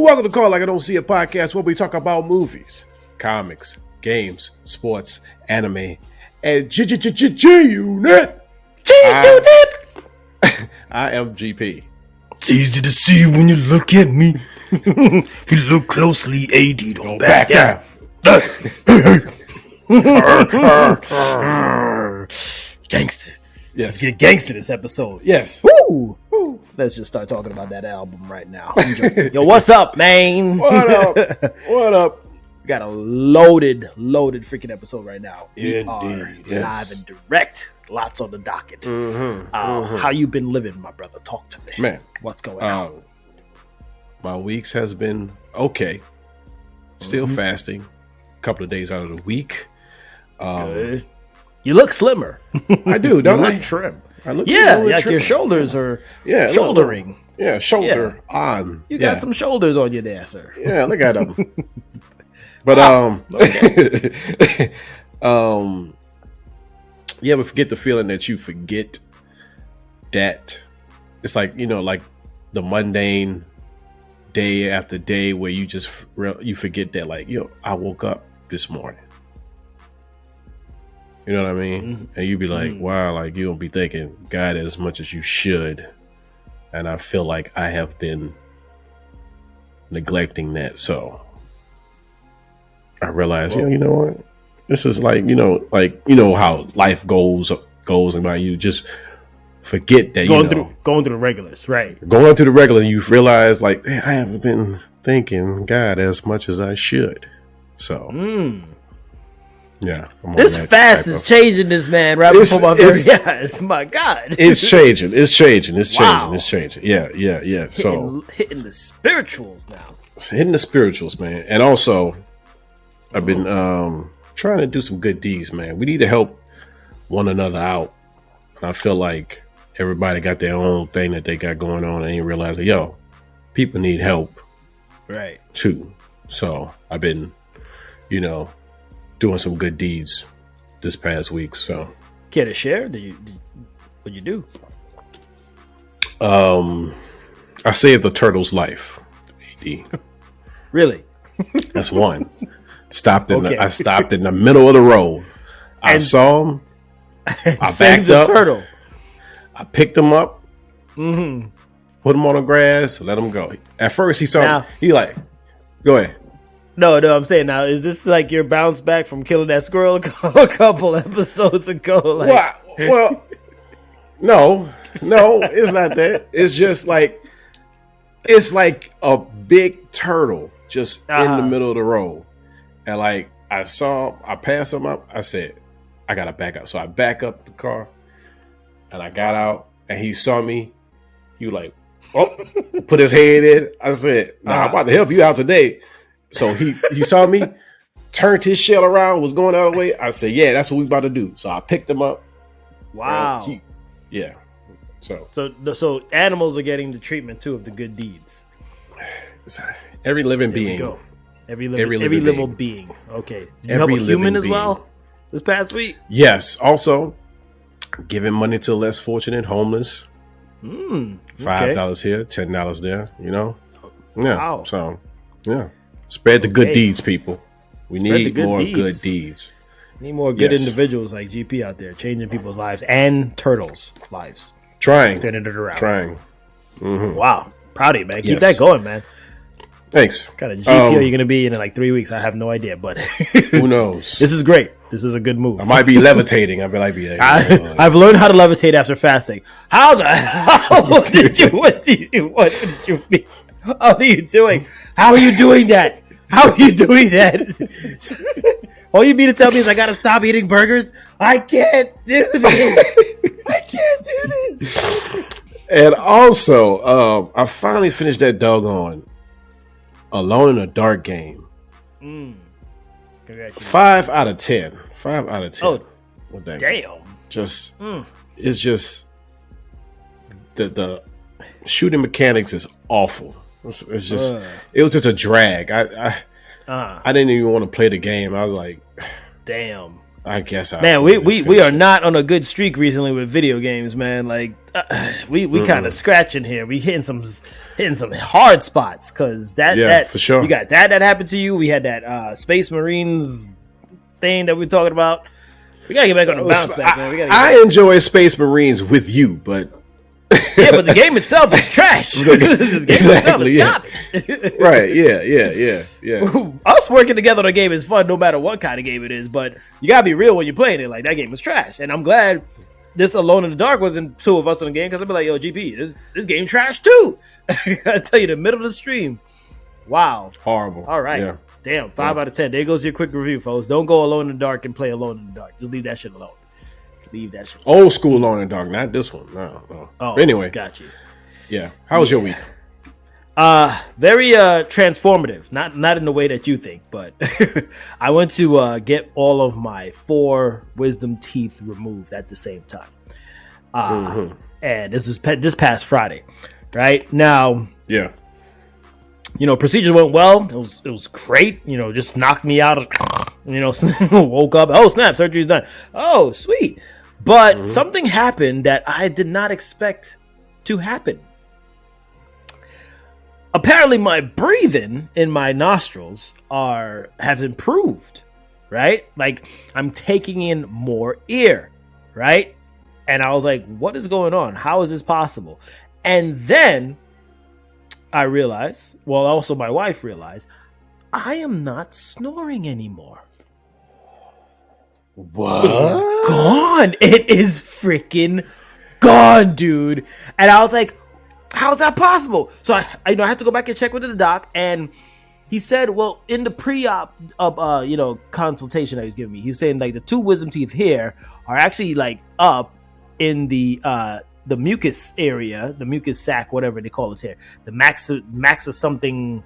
welcome to Call Like I Don't See a Podcast where we talk about movies, comics, games, sports, anime, and G-Unit. I am GP. It's easy to see when you look at me. If you look closely, AD don't back down. Gangster. Yes. Let's get gangster this episode. Yes. Woo! Woo! Let's just start talking about that album right now. Yo, what's up, man? What up? What up? We got a loaded freaking episode right now. We Indeed, are yes. live and direct. Lots on the docket. How you been living, my brother? Talk to me. Man. What's going on? My weeks has been okay. Still fasting. A couple of days out of the week. Good. You look slimmer. I do, don't I? Look trim. I look Like your shoulders are shouldering. Shoulder on. You got some shoulders on you there, sir. Yeah, look at them. But you ever forget the feeling that you forget that it's like, like the mundane day after day where you just you forget that, like, I woke up this morning. You know what I mean? Mm-hmm. And you be like, wow, like you don't be thanking God as much as you should. And I feel like I have been neglecting that. So I realized, you know what? This is like, how life goes and like you just forget that going through the regulars, right? Going through the regular, you realize like, hey, I haven't been thanking God as much as I should. So yeah, this fast is changing this man right before my very eyes. My God, it's changing. Wow. It's changing. Yeah. Hitting the spirituals now. It's hitting the spirituals, man. And also, I've been trying to do some good deeds, man. We need to help one another out. And I feel like everybody got their own thing that they got going on and ain't realizing, people need help, right? Too. So I've been, doing some good deeds this past week. So care to share? What'd you do? I saved the turtle's life. AD. Really? That's one. I stopped in the middle of the road. I saw him. I backed up. Turtle. I picked him up. Mm-hmm. Put him on the grass. Let him go. At first, he saw me. He like, go ahead. No, I'm saying now, is this like your bounce back from killing that squirrel a couple episodes ago? Like, well, no, it's not that. It's just like, it's like a big turtle just in the middle of the road. And like, I passed him up. I said, I got to back up. So I back up the car and I got out and he saw me. He like, put his head in. I said, I'm about to help you out today. So he saw me, turned his shell around, was going out of the way. I said, yeah, that's what we about to do. So I picked him up. Wow. So animals are getting the treatment too of the good deeds. Every living being. Go. Every living being. Okay. Did you help a human as well this past week? Yes. Also, giving money to less fortunate, homeless. $5 here, $10 there, Yeah. Wow. So, yeah. Spread the good deeds, people. We need more good deeds. Need more good individuals like GP out there, changing people's lives and turtles' lives. Turning it around. Trying. Mm-hmm. Wow. Proud of you, man. Keep that going, man. Thanks. What kind of GP are you going to be in like 3 weeks? I have no idea, but who knows? This is great. This is a good move. I might be levitating. I've learned how to levitate after fasting. How the hell did you? What did you mean? How are you doing? How are you doing that? How are you doing that? All you mean to tell me is I gotta stop eating burgers? I can't do this. And also, I finally finished that doggone Alone in the Dark game. Congratulations. 5 out of 10. 5 out of 10. Oh, damn. Game. It's just the shooting mechanics is awful. It's just it was just a drag. I didn't even want to play the game. I was like, damn. I guess we are not on a good streak recently with video games, man. Like we kind of scratching here. We hitting some hard spots because that for sure. You got that happened to you. We had that Space Marines thing that we're talking about. We gotta get back on the bounce back, man. I enjoy Space Marines with you, but yeah, but the game itself is trash. The game itself is garbage. Right? Yeah. Us working together on a game is fun, no matter what kind of game it is. But you gotta be real when you're playing it. Like, that game is trash, and I'm glad this Alone in the Dark wasn't two of us in the game, because I'd be like, yo, GP, this game trash too. I gotta tell you, the middle of the stream. Wow. Horrible. All right. Yeah. Damn, 5 out of 10. There goes your quick review, folks. Don't go Alone in the Dark and play Alone in the Dark. Just leave that shit alone. Old school Alone in the Dark, not this one. No. Oh, anyway. Got you. Yeah. How was your week? Very transformative. Not in the way that you think, but I went to get all of my 4 wisdom teeth removed at the same time. And this was this past Friday. Right? Now, yeah. Procedure went well. It was great. Just knocked me out of, woke up. Oh, snap, surgery's done. Oh, sweet. But something happened that I did not expect to happen. Apparently, my breathing in my nostrils have improved, right? Like, I'm taking in more air, right? And I was like, what is going on? How is this possible? And then I realized, well, also my wife realized, I am not snoring anymore. What? It is gone. It is freaking gone, dude. And I was like, how's that possible? So I had to go back and check with the doc, and he said, well, in the pre-op consultation that he was giving me, he was saying like the 2 wisdom teeth here are actually like up in the mucus area, the mucus sac, whatever they call this here, the maxa something,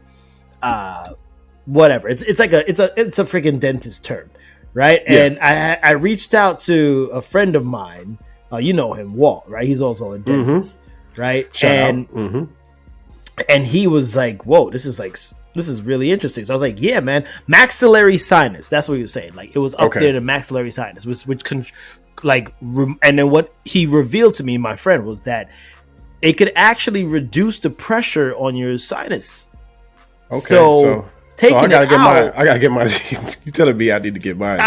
whatever. It's a freaking dentist term, right? Yeah. And I reached out to a friend of mine, you know him, Walt, right? He's also a dentist, right? Shout out. And he was like, "Whoa, this is really interesting." So I was like, "Yeah, man, maxillary sinus." That's what he was saying. Like, it was up there in the maxillary sinus, and then what he revealed to me, my friend, was that it could actually reduce the pressure on your sinus. Okay, so I gotta get my. You telling me I need to get mine?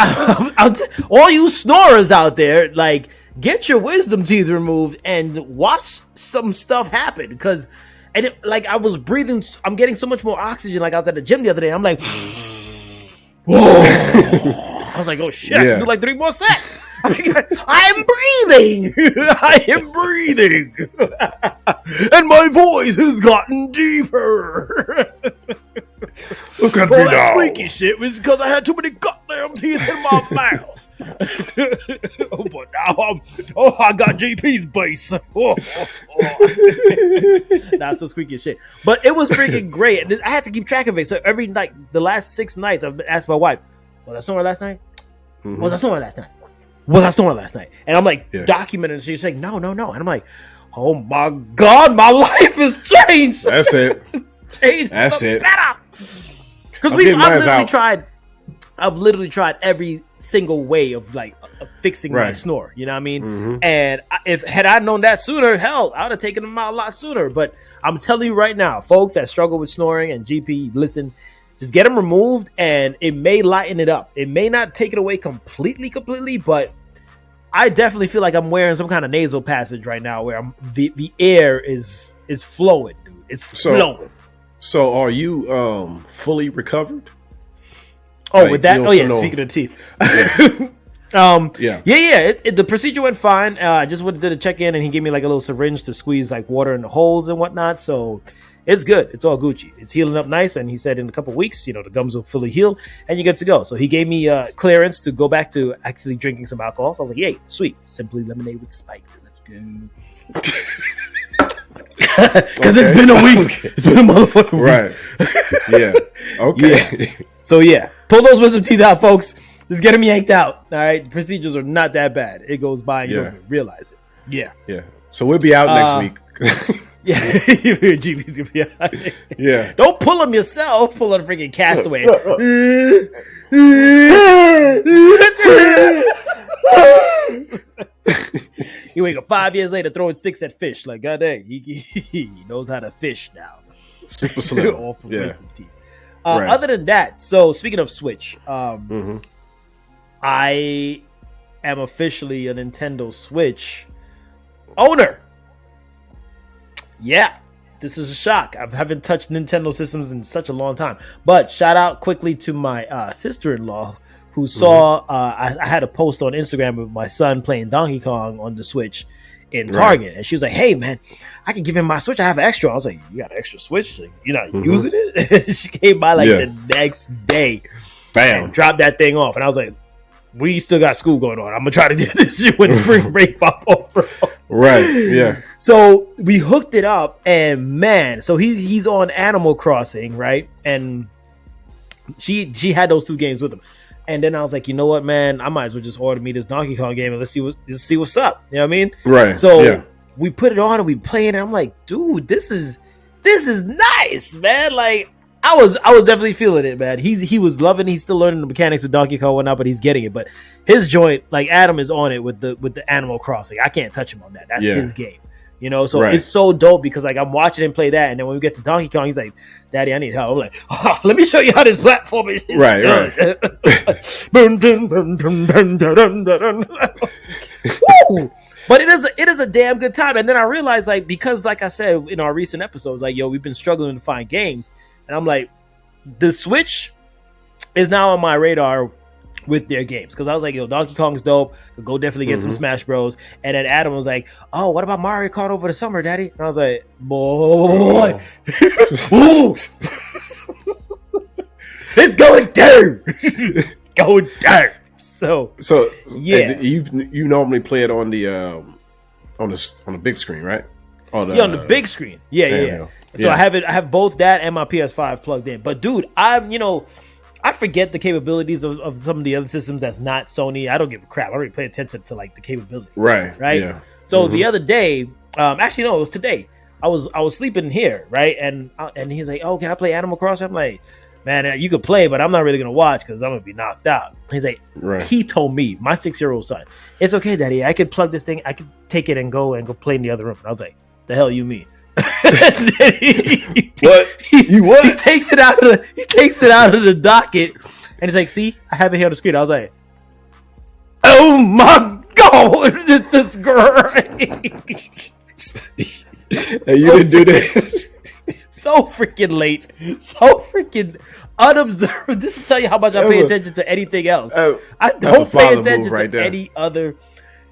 All you snorers out there, like, get your wisdom teeth removed and watch some stuff happen, because, I was breathing. I'm getting so much more oxygen. Like, I was at the gym the other day. I'm like, whoa. I was like, oh shit, I can do like 3 more sets. I am breathing. I am breathing. And my voice has gotten deeper. Look at me now. That squeaky shit was because I had too many goddamn teeth in my mouth. But now I got GP's bass. That's the squeaky shit. But it was freaking great. And I had to keep track of it. So every night, the last 6 nights, I've asked my wife, was I snoring last night? Was I snoring last night? Was I snoring last night? And I'm like, documenting. And she's like, no. And I'm like, oh my God, my life has changed. That's it. Changed. That's it. Better. Because I've literally tried every single way of fixing my snore. You know what I mean? And had I known that sooner, hell, I would have taken them out a lot sooner. But I'm telling you right now, folks that struggle with snoring and GP, listen. Just get them removed, and it may lighten it up. It may not take it away completely, but I definitely feel like I'm wearing some kind of nasal passage right now, where the air is flowing, dude. It's flowing. So, are you fully recovered? Oh, with that? Oh, yeah. Speaking of teeth, the procedure went fine. I just did a check in, and he gave me like a little syringe to squeeze like water in the holes and whatnot. So. It's good. It's all Gucci. It's healing up nice. And he said in a couple of weeks, the gums will fully heal and you're good to go. So he gave me clearance to go back to actually drinking some alcohol. So I was like, yay, sweet. Simply lemonade with spiked. Let's go. Because it's been a week. It's been a motherfucking week. Right. Yeah. Okay. Yeah. So yeah, pull those wisdom teeth out, folks. Just get them yanked out. All right. Procedures are not that bad. It goes by and you don't even realize it. Yeah. Yeah. So we'll be out next week. Yeah, GP's gonna be out. Yeah. Don't pull them yourself. Pull on a freaking castaway. He wake up 5 years later throwing sticks at fish. Like, god dang, he knows how to fish now. Super slim. All from Yeah. wisdom teeth. Other than that, so speaking of Switch, I am officially a Nintendo Switch owner. Yeah, this is a shock. I haven't touched Nintendo systems in such a long time. But shout out quickly to my sister-in-law who saw I had a post on Instagram of my son playing Donkey Kong on the Switch in Target. And she was like, hey, man, I can give him my Switch. I have an extra. I was like, you got an extra Switch? Like, you're not using it? She came by the next day. Bam. And dropped that thing off. And I was like, we still got school going on. I'm going to try to get this shit when spring break pop over. Right, yeah. So we hooked it up, and man, so he's on Animal Crossing, right? And she had those 2 games with him. And then I was like, you know what, man? I might as well just order me this Donkey Kong game and let's see what's up. You know what I mean? Right. So we put it on and we playing it. And I'm like, dude, this is nice, man. Like I was definitely feeling it, man. He was loving. He's still learning the mechanics of Donkey Kong and whatnot, but he's getting it. But his joint, like Adam, is on it with the Animal Crossing. I can't touch him on that. That's his game. You know, so it's so dope because like I'm watching him play that, and then when we get to Donkey Kong, he's like, "Daddy, I need help." I'm like, "Let me show you how this platform is done." Right. But it is a damn good time. And then I realized, like, because like I said in our recent episodes, like, yo, we've been struggling to find games, and I'm like, the Switch is now on my radar with their games, because I was like, yo, Donkey Kong's dope, go definitely get some Smash Bros. And then Adam was like, oh, what about Mario Kart over the summer, Daddy? And I was like, boy, it's going down. It's going down. So yeah, you normally play it on the big screen, right? On the big screen. Yeah. So I have both that and my PS5 plugged in. But dude, I forget the capabilities of some of the other systems that's not Sony. I don't give a crap. I already pay attention to like the capabilities. Right. Yeah. So the other day, actually no, it was today. I was sleeping here, right? And he's like, "Oh, can I play Animal Crossing?" I'm like, "Man, you could play, but I'm not really gonna watch because I'm gonna be knocked out." He's like, He told me, my 6-year-old son, "It's okay, Daddy. I could plug this thing. I could take it and go play in the other room." And I was like, "The hell you mean?" What? He takes it out of the docket, and he's like, "See, I have it here on the screen." I was like, "Oh my god, this is great!" And you didn't do that. So freaking late, so freaking unobserved. This will tell you how much I pay attention to anything else. I don't pay attention to any other,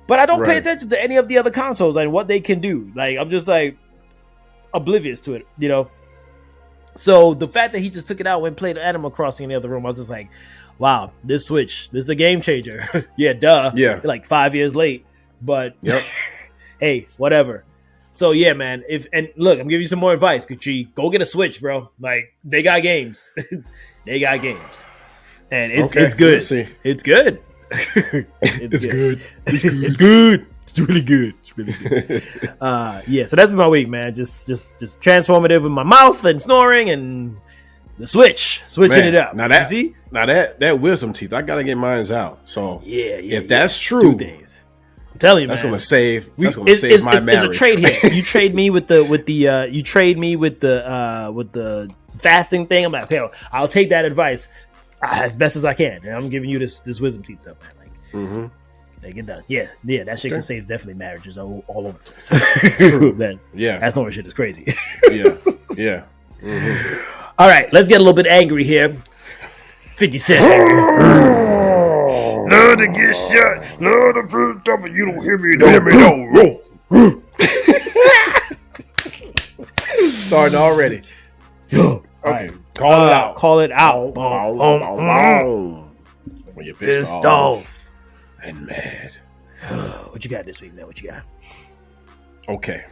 but I don't pay attention to any of the other consoles and what they can do. Like I'm just like oblivious to it, you know. So the fact that he just took it out and played Animal Crossing in the other room, I was just like, wow, this Switch, this is a game changer. Yeah, duh. Yeah. You're like 5 years late, but hey, whatever. So yeah, man. Look, I'm giving you some more advice, Kuchi. Go get a Switch, bro. Like they got games. They got games. And it's good. It's good. It's good. It's good. It's really good. It's really good. Yeah, so that's been my week, man. Just transformative with my mouth and snoring and the switching it up. Now that wisdom teeth, I gotta get mine out. So if that's true, 2 things. I'm telling you, that's man. Gonna save my marriage. It's a trade here. You trade me with the fasting thing. I'm like, okay, I'll take that advice as best as I can, and I'm giving you this wisdom teeth stuff, man. Like. They get done. Yeah, that shit can save definitely marriages all over the place. True. Man, that snoring shit is crazy. Yeah. All right, let's get a little bit angry here. 50 Cent. Love to get shot. Love to prove something. You don't hear me. No. Starting already. Yo. Okay. Call it out. Call it out. When you're pissed off. And mad. What you got this week, man? What you got? Okay.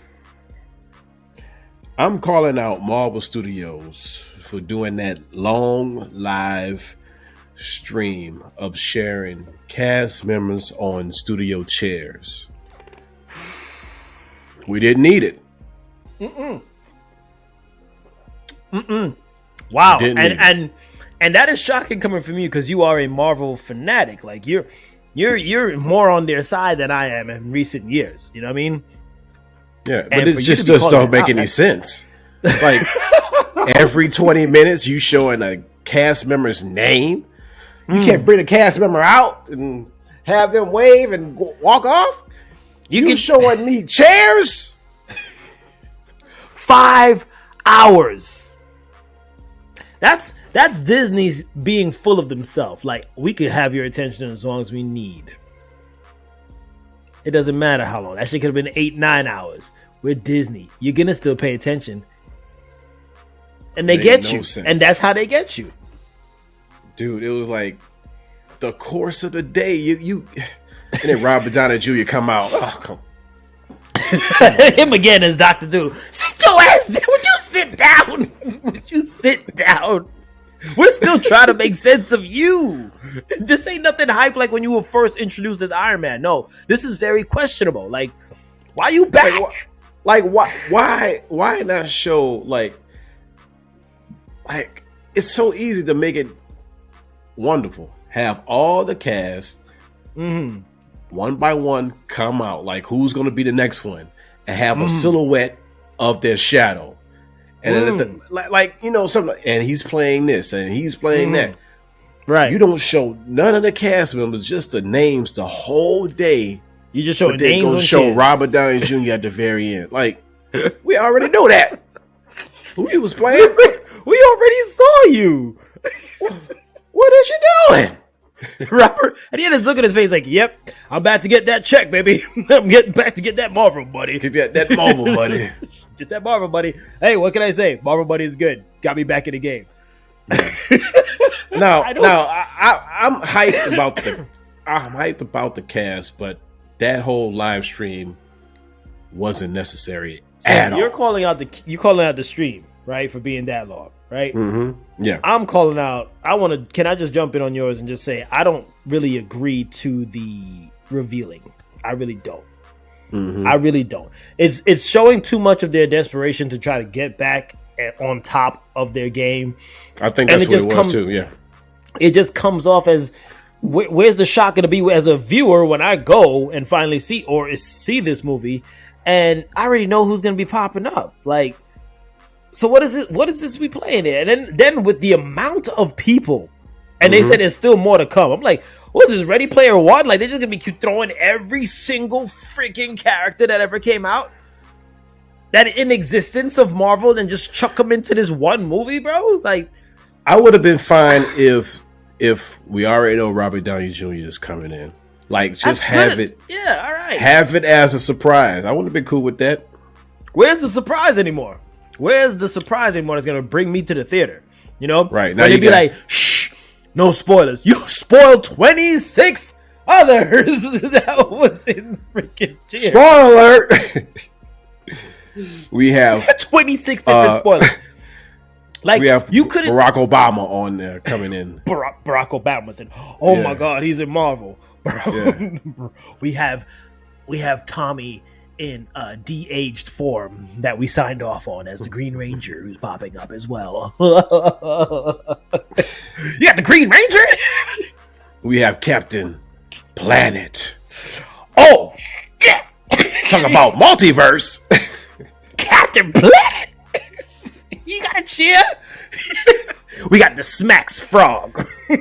I'm calling out Marvel Studios for doing that long live stream of sharing cast members on studio chairs. We didn't need it. Wow. And that is shocking coming from you because you are a Marvel fanatic. Like you're You're more on their side than I am in recent years. You know what I mean? Yeah, but it just don't make any sense. Like every 20 minutes, you showing a cast member's name. You can't bring a cast member out and have them wave and walk off. You showing me chairs. 5 hours. That's Disney's being full of themselves. Like, we could have your attention as long as we need. It doesn't matter how long. That shit could have been 8-9 hours. We're Disney. You're gonna still pay attention. And they get you. Sense. And that's how they get you. Dude, it was like the course of the day. You and then Robert Downey Jr. come out. Oh, come. Him again as Dr. Doom. Sit your ass down. Would you sit down? Would you sit down? We're still trying to make sense of you. This ain't nothing hype like when you were first introduced as Iron Man. No, this is very questionable. Like, why are you back? Why not show like it's so easy to make it wonderful. Have all the cast one by one come out, like who's going to be the next one, and have a silhouette of their shadow, and then something. And he's playing this, and he's playing that. Right. You don't show none of the cast members, just the names the whole day. You just show names. Go show Robert Downey Jr. at the very end. Like, we already know that. Who he was playing? We already saw you. What is you doing? Robert, and he had his look at his face like, yep, I'm about to get that check, baby. I'm getting back to get that Marvel money. Get that Marvel money. Just that Marvel money. Hey, what can I say? Marvel money is good. Got me back in the game. I'm hyped about the cast, but that whole live stream wasn't necessary at all. You're calling out the stream, right, for being that long, right? Mm-hmm. Yeah. I'm calling out. Can I just jump in on yours and just say I don't really agree to the revealing. I really don't. Mm-hmm. I really don't. It's showing too much of their desperation to try to get back on top of their game. I think that's what it was too. Yeah. It just comes off as where's the shock going to be as a viewer when I go and finally see this movie, and I already know who's going to be popping up. Like, so what is it? What is this we playing here? And then with the amount of people, and they said there's still more to come. I'm like, what's this, Ready Player One? Like, they're just going to be throwing every single freaking character that ever came out, that in existence of Marvel, and just chuck them into this one movie, bro? Like, I would have been fine if we already know Robert Downey Jr. is coming in. Like, just have it. Yeah, all right. Have it as a surprise. I wouldn't have been cool with that. Where's the surprise anymore? Where's the surprise anymore that's going to bring me to the theater? You know? Right. Now they'd be like, shh, no spoilers. You spoiled 26 others that was in the freaking chair. Spoiler alert. We have 26 different spoilers. Like, we have you couldn't. Barack Obama on there coming in. Barack Obama said, "Oh my God, he's in Marvel." Yeah. we have Tommy in de-aged form that we signed off on as the Green Ranger, who's popping up as well. You got the Green Ranger. We have Captain Planet. Oh, yeah. Talk about multiverse. Captain Planet. You got a cheer? We got the Smacks frog. We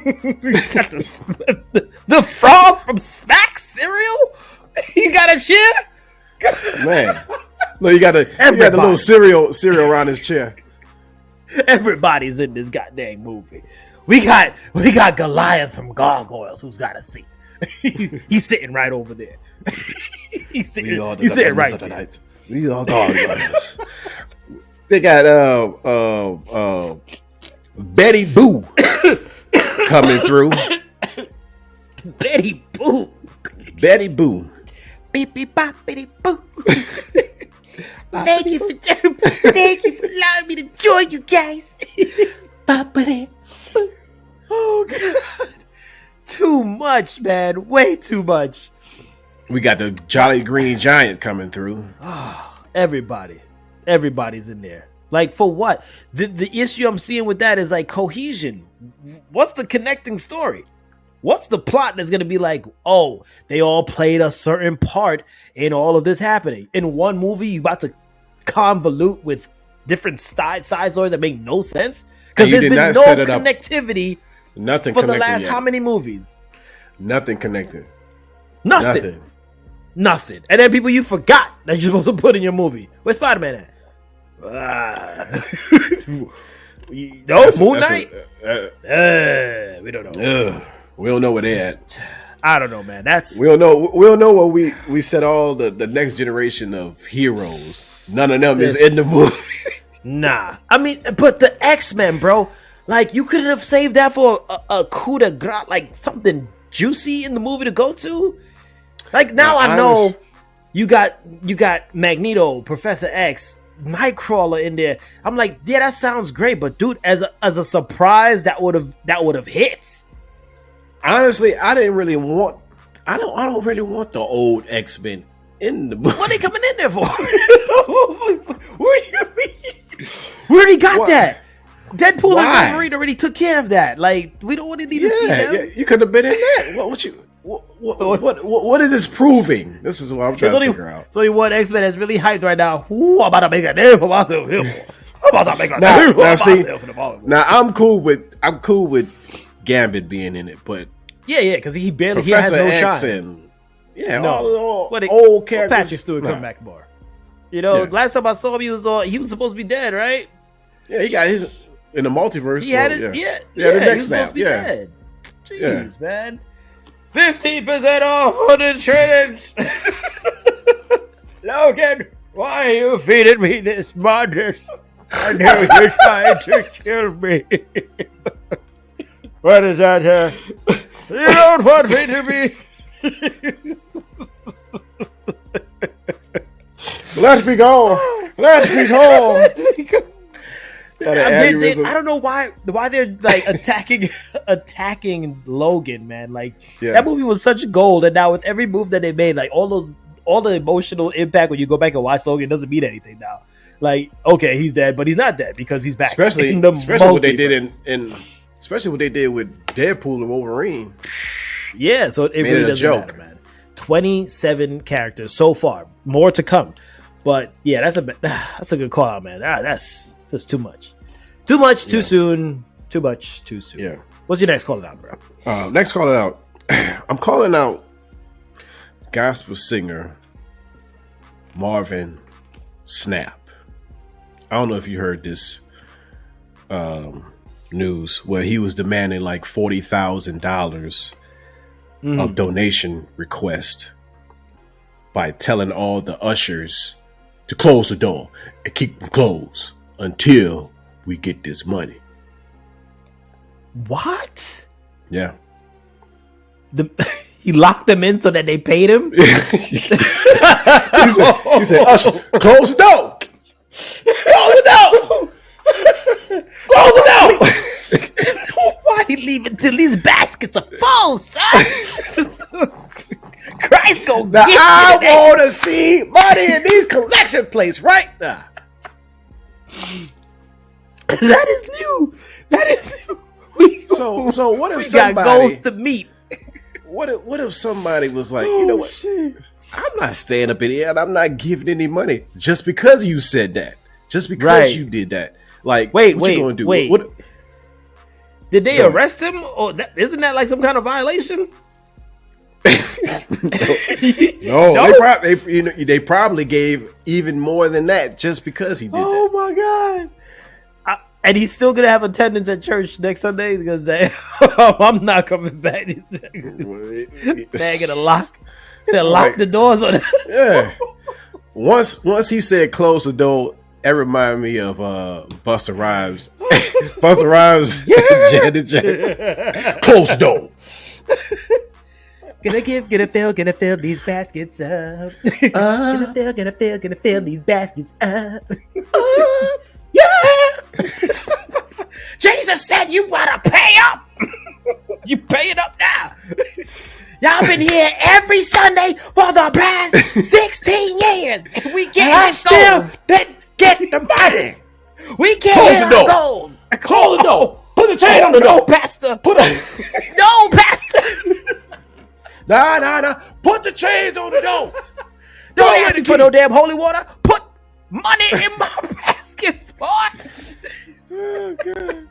got the frog from Smacks cereal. You got a cheer? Man. No, you got a little cereal around his chair. Everybody's in this goddamn movie. We got Goliath from Gargoyles who's got a seat. He's sitting right over there. He's sitting right there. We are Gargoyles. They got Betty Boo coming through. Betty Boo. Betty Boo. Beep beep bop Betty Boo. Thank you for allowing me to join you guys. Oh God. Too much, man. Way too much. We got the Jolly Green Giant coming through. Everybody's in there. Like, for what? The issue I'm seeing with that is like cohesion. What's the connecting story? What's the plot that's going to be like, oh, they all played a certain part in all of this happening? In one movie, you about to convolute with different side stories that make no sense? Because there's been no connectivity Nothing for the last how many movies? Nothing connected. Nothing. And then people you forgot that you're supposed to put in your movie. Where's Spider-Man at? Moon Knight? We don't know. We don't know where they're at. I don't know, man. We don't know. We don't know what we said. All the next generation of heroes. None of them is in the movie. Nah, I mean, but the X-Men, bro. Like, you couldn't have saved that for a coup de grace, like something juicy in the movie to go to. Like, now I know you got Magneto, Professor X, Nightcrawler in there. I'm like, yeah, that sounds great, but dude, as a surprise, that would have hit. Honestly, I don't really want the old X-Men in the movie. What are they coming in there for? Where do you got that? Deadpool and Wolverine already took care of that. Like, we don't want to need to see them. Yeah, you could have been in that. What is this proving? This is what I'm trying to figure out. It's only one X-Men that's really hyped right now. Ooh, I'm about to make a name for myself. Now I'm cool with Gambit being in it, but yeah, because he Professor has no X shine. And all old characters. Patrick Stewart come back more. You know, last time I saw him, he was supposed to be dead, right? Yeah, he got his in the multiverse. He had it. The next snap. Dead. Jeez, man. 15% off on insurance. Logan, why are you feeding me this madness? I know you're trying to kill me. What is that? You don't want me to be. Let me go. I don't know why they're like attacking Logan, man. Like that movie was such gold, and now with every move that they made, like all the emotional impact when you go back and watch Logan doesn't mean anything now. Like, okay, he's dead, but he's not dead because he's back. Especially what they did especially what they did with Deadpool and Wolverine. Yeah, so it really doesn't matter, man. 27 characters so far, more to come. But yeah, that's a good call out, man. That's too much. Too soon. Too much too soon. Yeah. What's your next call out, bro? Next call out. I'm calling out gospel singer Marvin Sapp. I don't know if you heard this news where he was demanding like $40,000 of donation request by telling all the ushers to close the door and keep them closed until we get this money. What? Yeah. He locked them in so that they paid him? he said, usher, close the door. Close the door. Close the door. Why he leave it till these baskets are full, son? Christ go now I want to see money in these collection plates right now. That is new. So what if somebody got goals to meet? What if somebody was like, you know what? Shit. I'm not staying up in here and I'm not giving any money just because you said that. Just because you did that. Like, what you gonna do? What? Did they arrest him? Or isn't that like some kind of violation? No. They probably gave even more than that just because he did that. Oh my god! And he's still gonna have attendance at church next Sunday because I'm not coming back. This man gonna lock the doors on us. Yeah. Once he said close the door, it reminded me of Busta Rhymes. Busta Rhymes, Janet Jackson. Close the door. Gonna fill these baskets up. Gonna fill these baskets up. Yeah. Jesus said you gotta pay up. You pay it up now. Y'all been here every Sunday for the past 16 years. And we can't still didn't get the money. We can't hit our goals. Close the door. Put the chain on the door. No, Pastor. No, Pastor. Nah. Put the chains on the door. Don't ask me for no damn holy water. Put money in my basket, spot. Oh, God.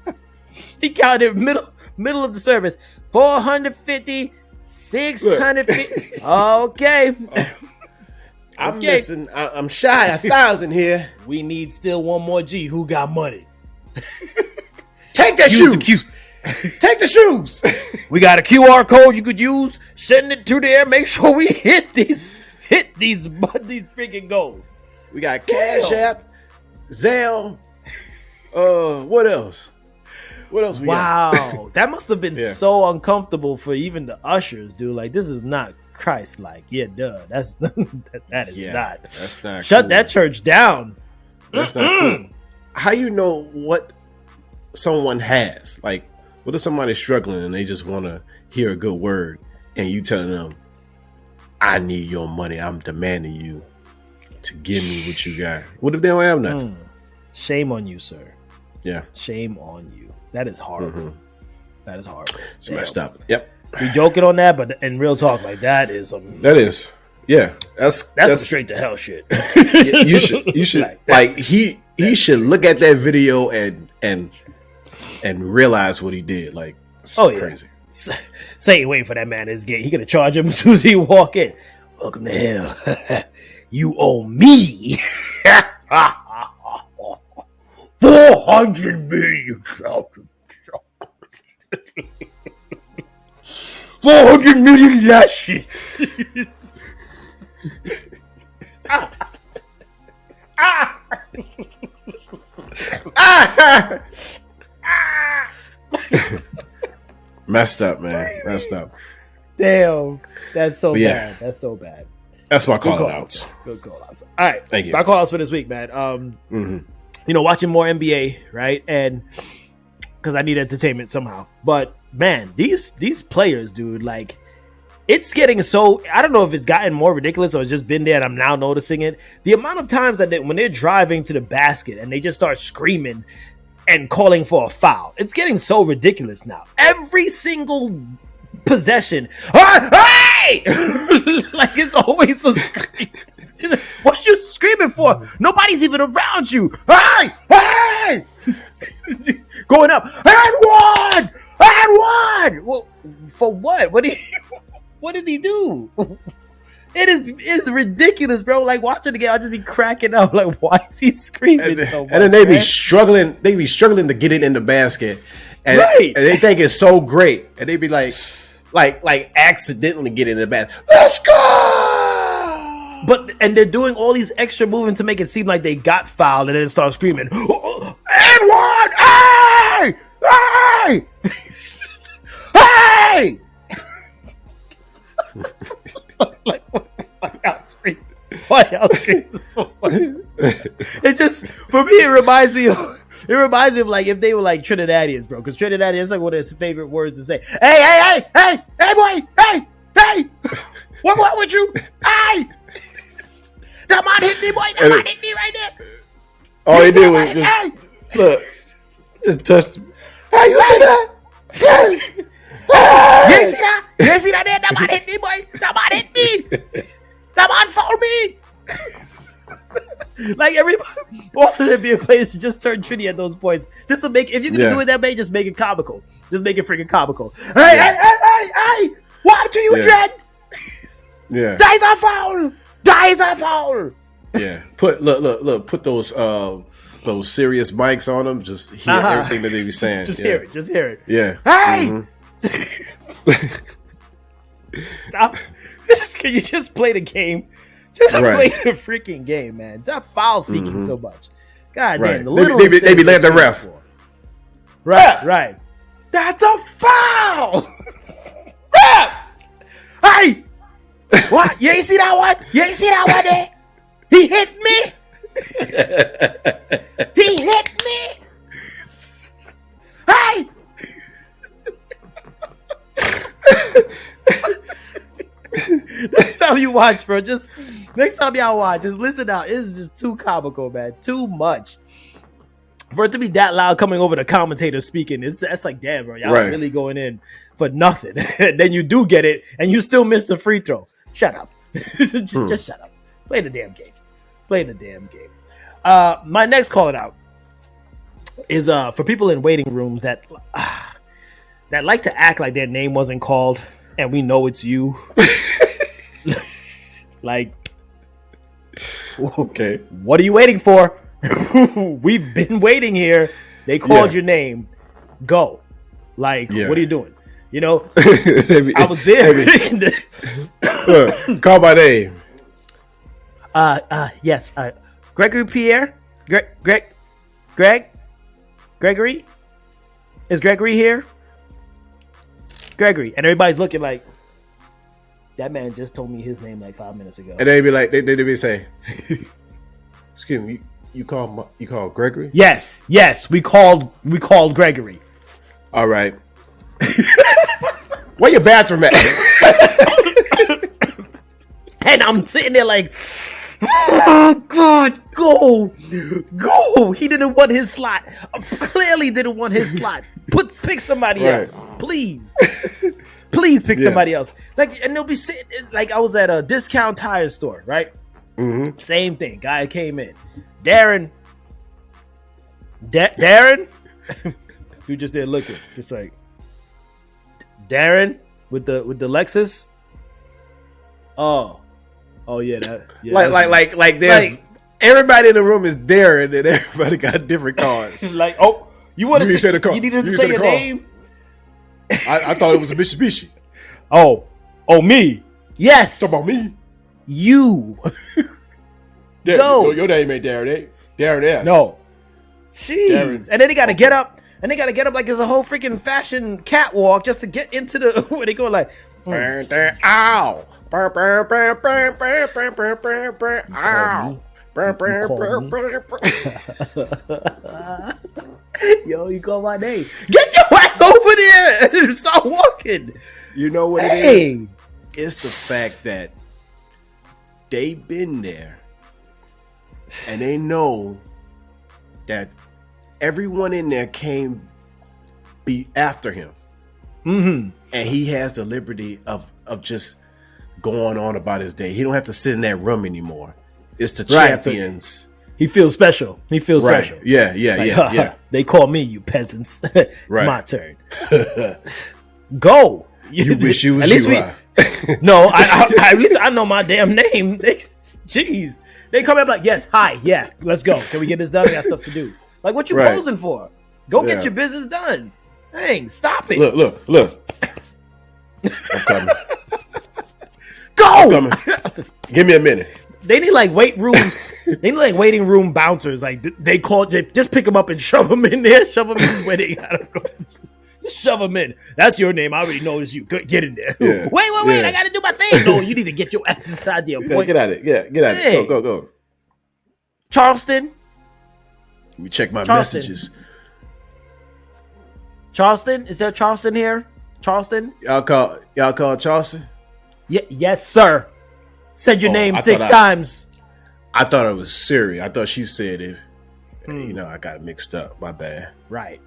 He counted middle of the service. 450, 650. Okay. I'm missing. I'm shy 1,000 here. We need still one more G. Who got money? Take that shoe. Take the shoes. We got a QR code you could use. Send it to there. Make sure we hit these freaking goals. We got Cash App, Zelle. What else? What else we got? Wow, that must have been so uncomfortable for even the ushers, dude. Like, this is not Christ-like. Yeah, duh. That's that is not. That's not. Shut cool. that church down. That's not cool. How you know what someone has? Like, what if somebody's struggling and they just want to hear a good word, and you telling them, "I need your money. I'm demanding you to give me what you got." What if they don't have nothing? Shame on you, sir. Yeah. Shame on you. That is horrible. Mm-hmm. That is horrible. It's messed up. Yep. We joking on that, but in real talk, like that is that is. Yeah. That's some straight to hell shit. You should like he should look at that video and realize what he did. Like, crazy. Say wait for that man at his gate. He gonna charge him as soon as he walk in. Welcome to hell. You owe me 400 million. 400 million lashes. Messed up, man. Messed up. Damn, that's so bad. That's so bad. That's my call outs. Good call outs. All right, thank you. My call outs for this week, man. You know, watching more NBA, right? And because I need entertainment somehow. But man, these players, dude, like, it's getting so, I don't know if it's gotten more ridiculous or it's just been there and I'm now noticing it. The amount of times that when they're driving to the basket and they just start screaming and calling for a foul, it's getting so ridiculous now. Every single possession, hey! Like, it's always a scream. What you screaming for? Nobody's even around you. Hey! Going up. And one! Well, for what? What did he do? It's ridiculous, bro. Like, watching the game, I'll just be cracking up. Like, why is he screaming so much? And then they be struggling to get it in the basket. And, right. And they think it's so great. And they be like accidentally get it in the basket. Let's go! And they're doing all these extra movements to make it seem like they got fouled, and then start screaming, and one! Hey! Hey! Hey! Like, why y'all screaming? Why y'all screaming so much? It just, for me, it reminds me of like if they were like Trinidadians, bro. Because Trinidadians, that's like one of his favorite words to say. Hey, boy, hey! What with you? Hey! That man hit me, boy. That man hit me right there. All he did was just touched him. Hey, you see that? Hey! You see that? You see that there? That man hit me, boy. That man hit me. That man fouled me. Like, everybody, all of the NBA players should just turn Trinity at those points. Just to make, if you're gonna do it that way, just make it comical. Just make it freaking comical. Hey! What happened to you, Dread? Yeah. That is a foul. That is a foul. Yeah. Put those serious mics on them. Just hear everything that they be saying. Just hear it. Yeah. Hey! Stop. Can you just play the game? Just play the freaking game, man. Stop foul seeking so much. God damn. They be letting the ref. Right. That's a foul! Ref! Hey! What? You ain't see that one? You ain't see that one there? He hit me! He hit me! Hey! Next time you watch, bro, next time y'all watch, just listen out. It's just too comical, man. Too much. for it to be that loud coming over the commentator speaking, that's like, damn, bro, y'all are really going in for nothing. Then you do get it, and you still miss the free throw. Shut up. Just shut up. Play the damn game. My next call it out is for people in waiting rooms that like to act like their name wasn't called, and we know it's you. Like, okay, what are you waiting for? We've been waiting here. They called your name. Go. Like, what are you doing? You know, I was there. Call my name. Yes. Gregory Pierre. Gregory. Is Gregory here? Gregory, and everybody's looking like, that man just told me his name like 5 minutes ago. And they'd be like, they say, excuse me, you call Gregory? Yes, we called Gregory. All right. Where your bathroom at? And I'm sitting there like, oh God, go. He didn't want his slot. Clearly didn't want his slot. Pick somebody else, please. Please pick somebody else. Like, and they'll be sitting like, I was at a discount tire store, right? Mm-hmm. Same thing. Guy came in. Darren. You just there looking, just like, Darren with the Lexus. Oh yeah, like there's everybody in the room is Darren, and everybody got different cars. It's like, oh, you wanted to say the car. You needed to say your name. I thought it was a Mitsubishi. Oh, me. Yes. Talk about me. You. Go. Your name ain't Darren, eh? Darren S. No. Jeez. Darren. And then they got to get up. And they got to get up like there's a whole freaking fashion catwalk just to get into the where they go like, ow. Ow. Yo, you call my name. Get your ass over there and start walking. You know what it is? It's the fact that they've been there and they know that everyone in there came be after him. Mm-hmm. And he has the liberty of just going on about his day. He don't have to sit in that room anymore. It's the champions. So he feels special. Special. Yeah. They call me, you peasants. It's my turn. Go. You wish you was you. No, at least I know my damn name. Jeez. They come up like, yes, hi, yeah, let's go. Can we get this done? I got stuff to do. Like, what you posing for? Go get your business done. Dang, stop it. Look. I'm coming. Go! I'm coming. Give me a minute. They need like waiting room bouncers. Like they just pick them up and shove them in there. Shove them in where they gotta go. Just shove them in. That's your name. I already know it's you. Get in there. Yeah. Wait. I gotta do my thing. No, you need to get your ass inside the appointment. Get at it. Yeah, get at it. Go. Charleston. Let me check my messages. Charleston? Is there Charleston here? Charleston? Y'all call Charleston? Yeah, yes, sir. Said your name 6 times. I thought it was Siri. I thought she said it. You know, I got mixed up. My bad. Right.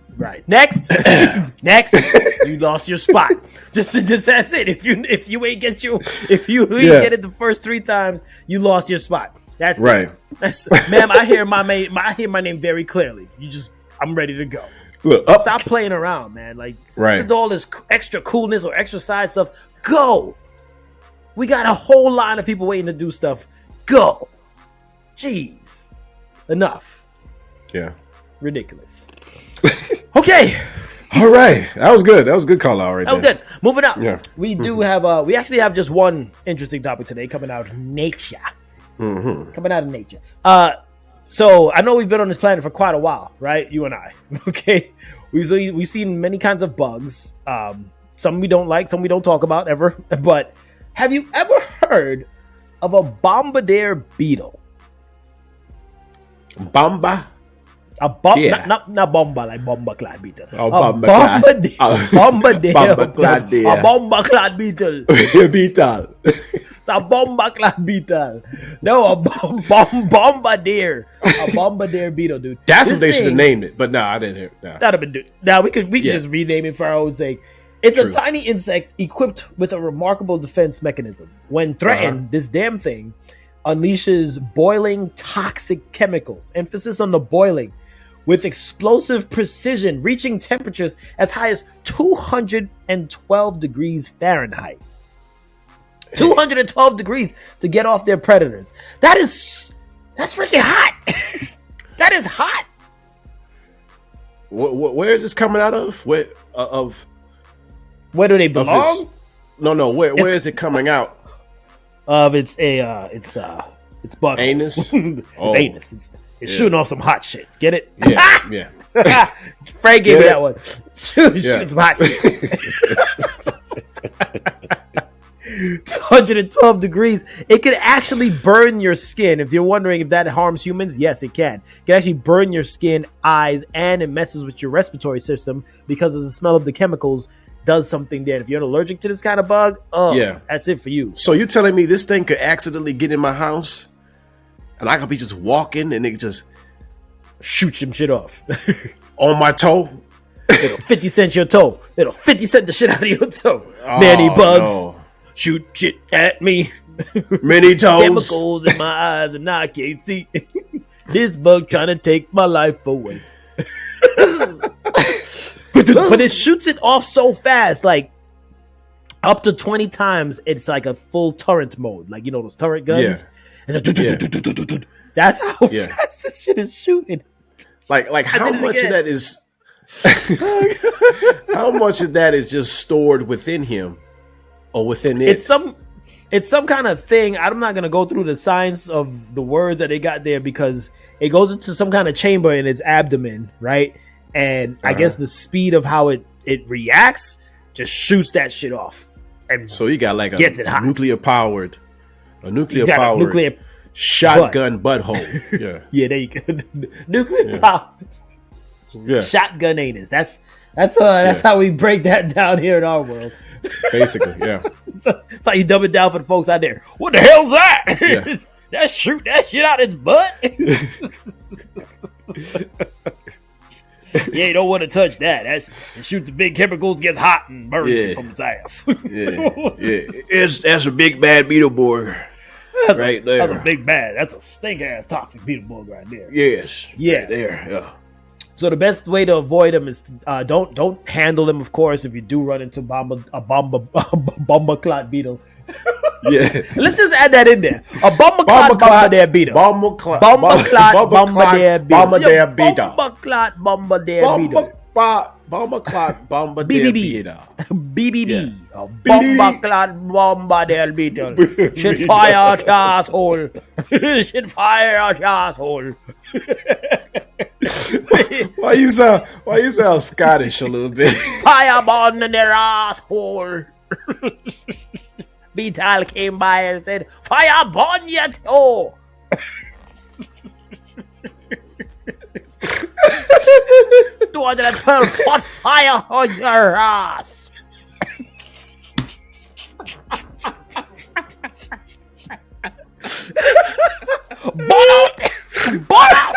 Next. You lost your spot. Just that's it. If you ain't get it the first 3 times, you lost your spot. That's right. Ma'am, I hear my name very clearly. I'm ready to go. Look, stop playing around, man. Like, there's all this extra coolness or extra side stuff. Go. We got a whole line of people waiting to do stuff. Go. Jeez. Enough. Yeah. Ridiculous. Okay. All right. That was good. That was a good call out right there. That was good. Moving on. Yeah. We do have we actually have just one interesting topic today coming out of nature. Mm-hmm. Coming out of nature. So I know we've been on this planet for quite a while, right? You and I. Okay. We've seen many kinds of bugs. Some we don't like, some we don't talk about ever. But have you ever heard of a bombardier beetle? Bomba? Yeah. Not bomba like BOMBACLAT beetle. Bombaclat. A BOMBACLAT beetle. Beetle. So a bombaclat beetle. No, a bombardier. A bombardier beetle, dude. That's what they should have named it. But no, I didn't hear. No. That'd have been. Now we could just rename it for our own sake. It's a tiny insect equipped with a remarkable defense mechanism. When threatened, this damn thing unleashes boiling toxic chemicals. Emphasis on the boiling. With explosive precision, reaching temperatures as high as 212 degrees Fahrenheit. 212 degrees to get off their predators. That's freaking hot. That is hot. Where is this coming out of? Where do they belong? No. Where is it coming out? It's butt. Anus. It's anus. It's shooting off some hot shit. Get it? Yeah. Frank gave me that one. Shooting some hot shit. 212 degrees. It can actually burn your skin. If you're wondering if that harms humans, yes, it can. It can actually burn your skin, eyes, and it messes with your respiratory system because of the smell of the chemicals does something there. If you're allergic to this kind of bug, that's it for you. So you're telling me this thing could accidentally get in my house and I could be just walking and it could just shoot some shit off on my toe? It'll 50 cent your toe. It'll 50 cent the shit out of your toe. Many bugs. No. Shoot shit at me. Many toes. Chemicals in my eyes and I can't see. This bug trying to take my life away. But it shoots it off so fast, like up to 20 times. It's like a full turret mode, like those turret guns. It's like, that's how fast this shit is shooting. Like how much of that is? How much of that is just stored within him? Or within it? It's some kind of thing. I'm not gonna go through the science of the words that they got there because it goes into some kind of chamber in its abdomen, right? And I guess the speed of how it reacts just shoots that shit off. And so you got like a nuclear powered shotgun butthole. Yeah, there you go. Nuclear powered shotgun anus. That's how we break that down here in our world. Basically, yeah. That's how you dumb it down for the folks out there. What the hell's that? Yeah. That shoot that shit out his butt? You don't want to touch that. It shoots the big chemicals, gets hot, and burns you from its ass. That's a big bad beetle bug right there. That's a big bad. That's a stink ass toxic beetle bug right there. Yes. Yeah. Right there. Yeah. So the best way to avoid them is don't handle them. Of course, if you do run into bombaclat beetle, let's just add that in there. A bombaclat beetle. Bombaclat beetle. BBB. Bombaclat beetle. Should fire your asshole. Should fire your asshole. Why you sound Scottish a little bit? Fireball in their asshole. Beetle came by and said, "Fireball your toe." 212 pot fire on your ass. Bot out! Bot out!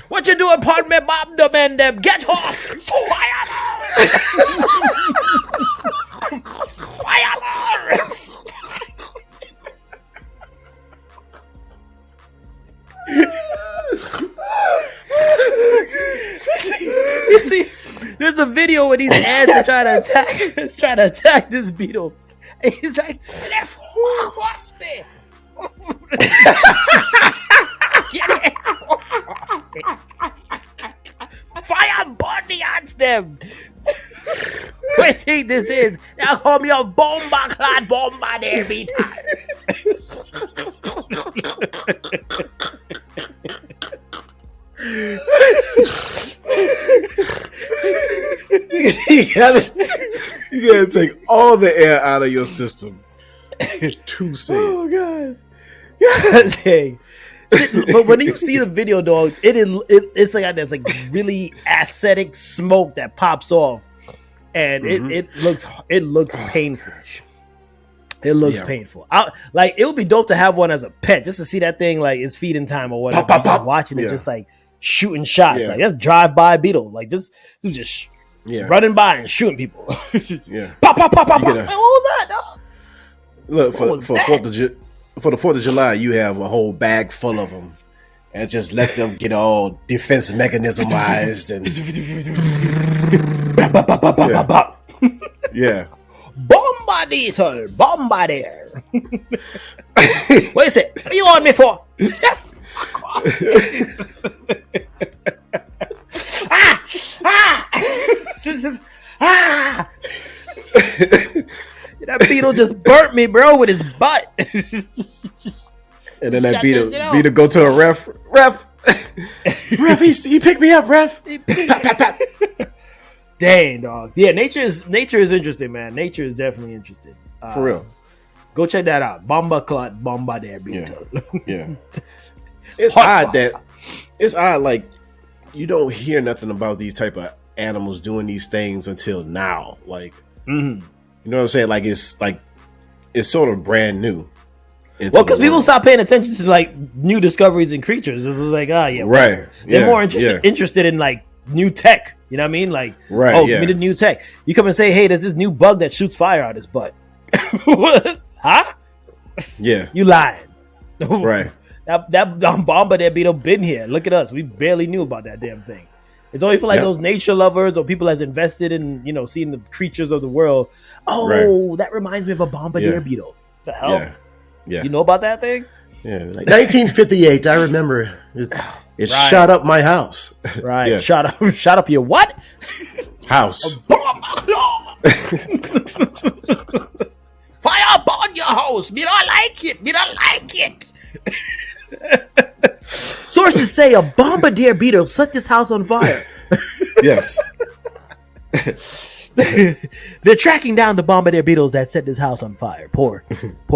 What you doing, pardon me, Bob the man? Them get off! Fire! Fire! You see, there's a video where these ants are trying to attack this beetle, and he's like, fire body ants them. What do you think this is? Now come your bombaclat bombardier beetle. You gotta take all the air out of your system to say. Oh god. Dang. But when you see the video, dog, it's like there's like really acidic smoke that pops off and it looks painful. It looks painful. Like it would be dope to have one as a pet, just to see that thing like it's feeding time or whatever. Just watching it, just like shooting shots, like that's drive-by Beetle, like just running by and shooting people. Pop, pop, pop, pop, pop. What was that, dog? Look, for the 4th of July, you have a whole bag full of them, and just let them get all defense mechanismized and Bombardier. What is it? What are you on me for? That Beetle just burnt me, bro, with his butt. And then that Beetle go to a ref, he picked me up, ref. Dang, dog. Yeah, nature is interesting, man. Nature is definitely interesting. For real. Go check that out. BOMBACLAT, Bombardier Beetle. Yeah. It's odd, like you don't hear nothing about these type of animals doing these things until now. Like you know what I'm saying? Like it's sort of brand new. Well, because people stop paying attention to like new discoveries and creatures. This is like, right. They're more interested in like new tech. You know what I mean? Like, give me the new tech. You come and say, hey, there's this new bug that shoots fire out his butt. Huh? Yeah. You lying. Right. That Bombardier Beetle been here. Look at us. We barely knew about that damn thing. It's only for like those nature lovers or people that's invested in, seeing the creatures of the world. Oh, that reminds me of a Bombardier Beetle. The hell? Yeah. You know about that thing? Yeah. Like 1958, I remember. It shot up my house. Right. Yeah. Shot up your what? House. Fire upon your house. Me don't like it. Sources say a Bombardier Beetle set this house on fire. Yes. They're tracking down the Bombardier Beetles that set this house on fire. Poor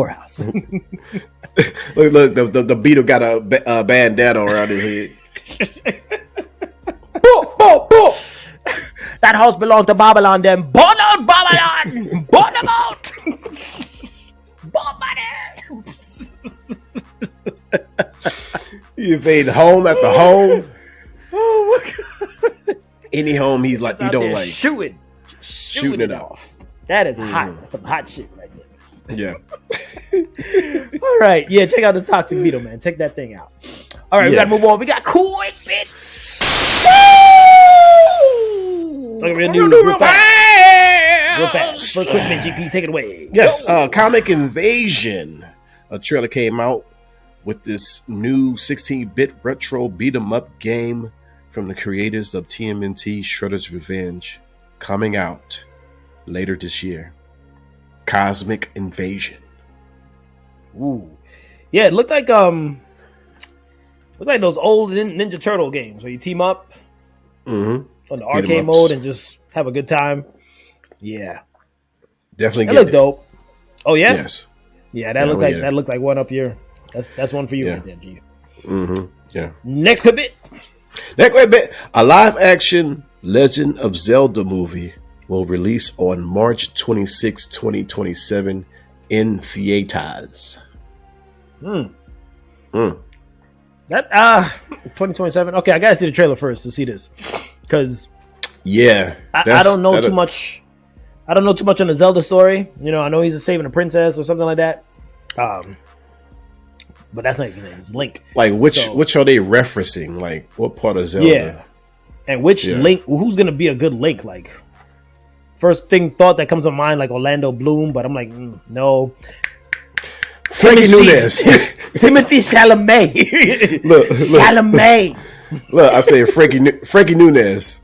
house. Look, the Beetle got a bandana around his head. That house belonged to Babylon. Then burn out Babylon. Burn them out. Bombardier. You invade home after home. Oh my god! Any home he's like, you don't like shooting it off. That is hot. That's some hot shit right there. Yeah. All right. Yeah. Check out the Toxic Beetle, man. Check that thing out. All right. We gotta move on. We got cool bits. Real fast. First quick bit, GP. Take it away. Yes. Comic Invasion. A trailer came out with this new 16-bit retro beat-em-up game from the creators of TMNT Shredder's Revenge, coming out later this year. Cosmic Invasion. Ooh, yeah, it looked like those old Ninja Turtle games where you team up on the arcade mode and just have a good time. Yeah, definitely. That looked dope. Oh yeah, yes, yeah. That looked like one up your. That's one for you right there, G. Yeah. Next quick bit. A live-action Legend of Zelda movie will release on March 26, 2027 in theaters. That 2027. Okay, I gotta see the trailer first to see this, because I don't know too much. I don't know too much on the Zelda story. I know he's saving a princess or something like that. But that's not his name. It's Link. Like which are they referencing? Like what part of Zelda? Yeah, and which Link? Who's gonna be a good Link? Like first thought that comes to mind, like Orlando Bloom, but I'm like, no. Frankie Nunez. Timothy Chalamet. Look. Chalamet. Look, I say Frankie Nunez.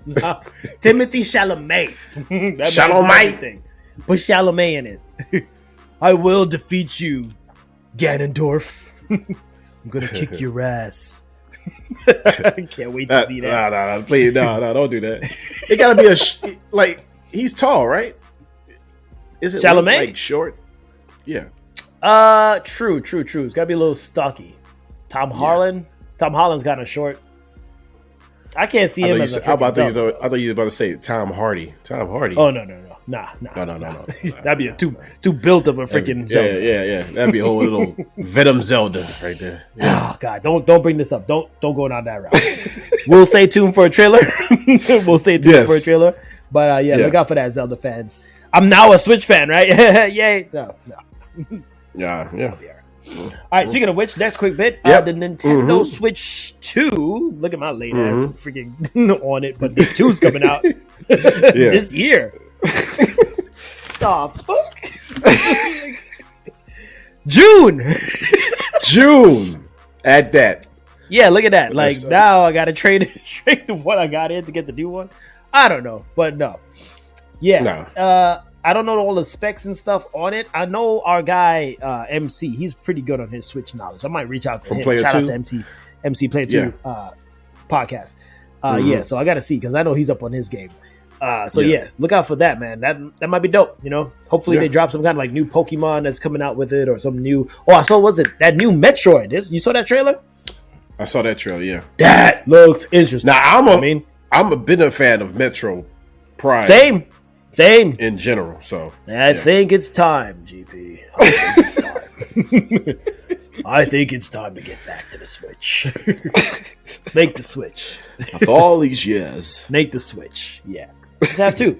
No, Timothy Chalamet. Chalamet thing. Put Chalamet in it. I will defeat you, Ganondorf. I'm gonna kick your ass. I can't wait to see that. No, please, no, don't do that. It gotta be like he's tall, right? Is it Chalamet? Like short? Yeah. True. It's gotta be a little stocky. Tom Holland. Tom Holland's kind of short. I can't see him as a freaking Zelda. I thought you were about to say Tom Hardy. Tom Hardy. Oh no. Nah. No. That'd be a too built of a freaking Zelda. Yeah. That'd be a whole little Venom Zelda right there. Yeah. Oh God, don't bring this up. Don't go down that route. We'll stay tuned for a trailer. For a trailer. But look out for that, Zelda fans. I'm now a Switch fan, right? Yay! No. Yeah. All right. Speaking of which, next quick bit. The Nintendo Switch 2. Look at my late ass freaking on it, but the 2's coming out this year. Oh fuck! June at that. Yeah, look at that. Like now, I gotta trade the one I got in to get the new one. I don't know, but no. Yeah. No. I don't know all the specs and stuff on it. I know our guy MC. He's pretty good on his Switch knowledge. I might reach out to him. Shout out to MC Player 2 podcast. Yeah, so I got to see because I know he's up on his game. Look out for that, man. That might be dope. You know, hopefully they drop some kind of like new Pokemon that's coming out with it or some new. Oh, I saw that new Metroid? You saw that trailer? I saw that trailer. Yeah, that looks interesting. Now I'm been a fan of Metro Prime. Same. In general, so I think it's time, GP. I think it's time to get back to the Switch. Make the Switch. After all these years. Make the Switch. Yeah. Just have to.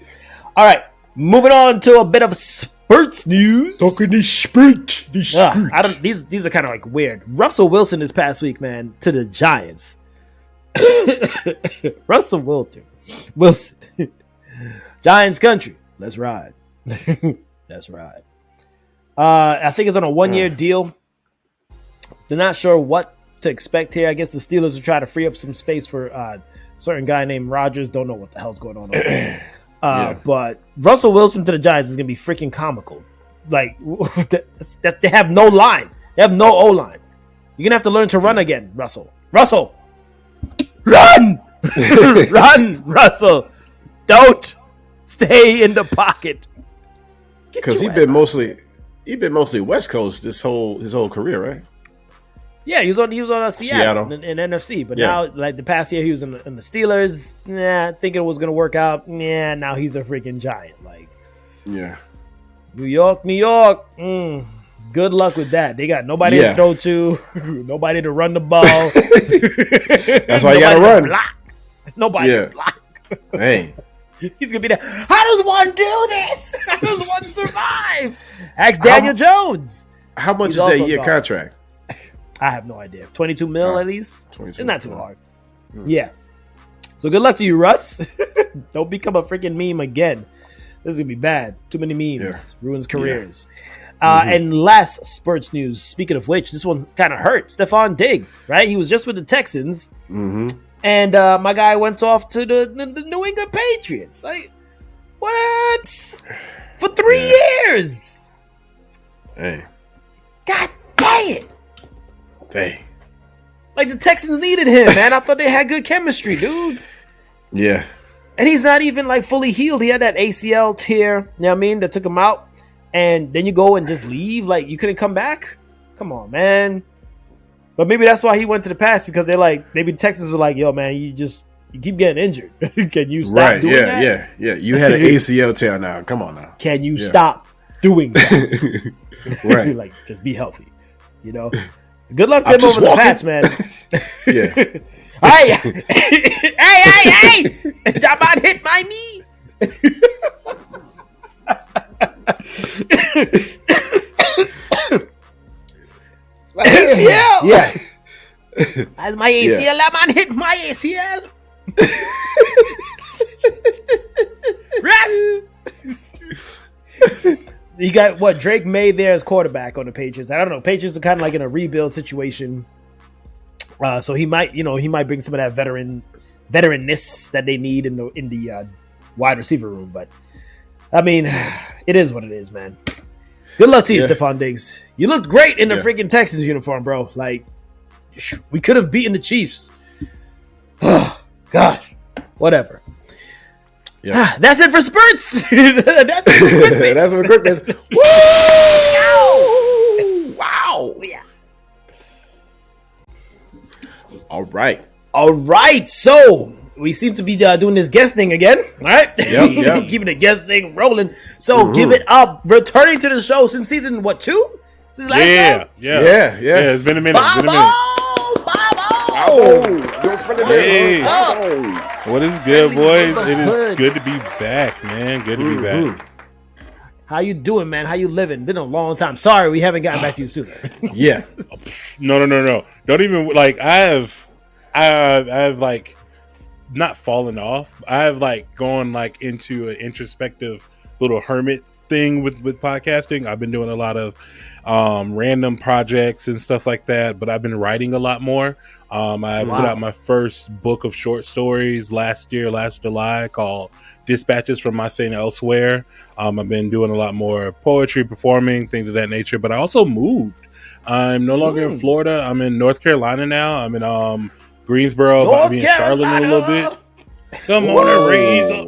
All right. Moving on to a bit of sports news. Talking the spurt. These are kind of like weird. Russell Wilson this past week, man, to the Giants. Russell Wilson. Giants country. Let's ride. Let's ride. I think it's on a 1-year deal. They're not sure what to expect here. I guess the Steelers will try to free up some space for a certain guy named Rodgers. Don't know what the hell's going on over there. But Russell Wilson to the Giants is going to be freaking comical. Like, they have no line. They have no O-line. You're going to have to learn to run again, Russell. Russell! Run! Run, Russell! Don't stay in the pocket. Because he's been mostly West Coast his whole career, right? Yeah, he was on Seattle. In NFC, but now like the past year he was in the Steelers. Thinking it was gonna work out. Now he's a freaking Giant. Like, New York. Good luck with that. They got nobody to throw to, nobody to run the ball. That's why you gotta run. Block. Nobody to block. Hey. He's gonna be there. How does one do this? How does one survive? Ask Daniel Jones. How much is that year contract? I have no idea. 22 mil at least. It's not too hard. Yeah. So good luck to you, Russ. Don't become a freaking meme again. This is gonna be bad. Too many memes ruins careers. And last sports news. Speaking of which, this one kind of hurt. Stephon Diggs, right? He was just with the Texans. And my guy went off to the New England Patriots. Like, what? For 3 years. Hey. God dang it. Dang. Like, the Texans needed him, man. I thought they had good chemistry, dude. Yeah. And he's not even, like, fully healed. He had that ACL tear, you know what I mean, that took him out. And then you go and just leave. Like, you couldn't come back? Come on, man. But maybe that's why he went to the Pats, because they're like, maybe the Texans were like, yo, man, you keep getting injured. Can you stop doing that? Yeah. You had an ACL tear now. Come on now. Can you stop doing that? Right. Like, just be healthy. You know? Good luck to him over the Pats, man. Yeah. Hey! That might hit my knee. ACL. Yeah. As my ACL, that man hit my ACL. You got what? Drake May there as quarterback on the Patriots. I don't know. Patriots are kind of like in a rebuild situation. So he might bring some of that veteranness that they need in the wide receiver room. But I mean, it is what it is, man. Good luck to you, Stephon Diggs. You looked great in the freaking Texans uniform, bro. Like, we could have beaten the Chiefs. Oh, gosh. Whatever. Yeah. That's it for spurts. That's for quickness. Woo! Wow. Yeah. All right. All right, so we seem to be doing this guest thing again, right? Yep. Keeping the guest thing rolling. So give it up. Returning to the show since season 2? Since last show? Yeah. It's been a minute. Bobbo! Your friend of the Hey. Bobbo. What is good, boys? It is good to be back, man. Good to be back. How you doing, man? How you living? Been a long time. Sorry, we haven't gotten back to you sooner. Yeah. No. Don't even like. I've like not fallen off. I've like gone like into an introspective little hermit thing with podcasting. I've been doing a lot of random projects and stuff like that, but I've been writing a lot more. I put out my first book of short stories last July, called Dispatches from My Saint Elsewhere. I've been doing a lot more poetry, performing, things of that nature, but I also moved. I'm no longer in Florida. I'm in North Carolina now. I'm in Greensboro, about to be in Charlotte in a little bit. Come on, raise up.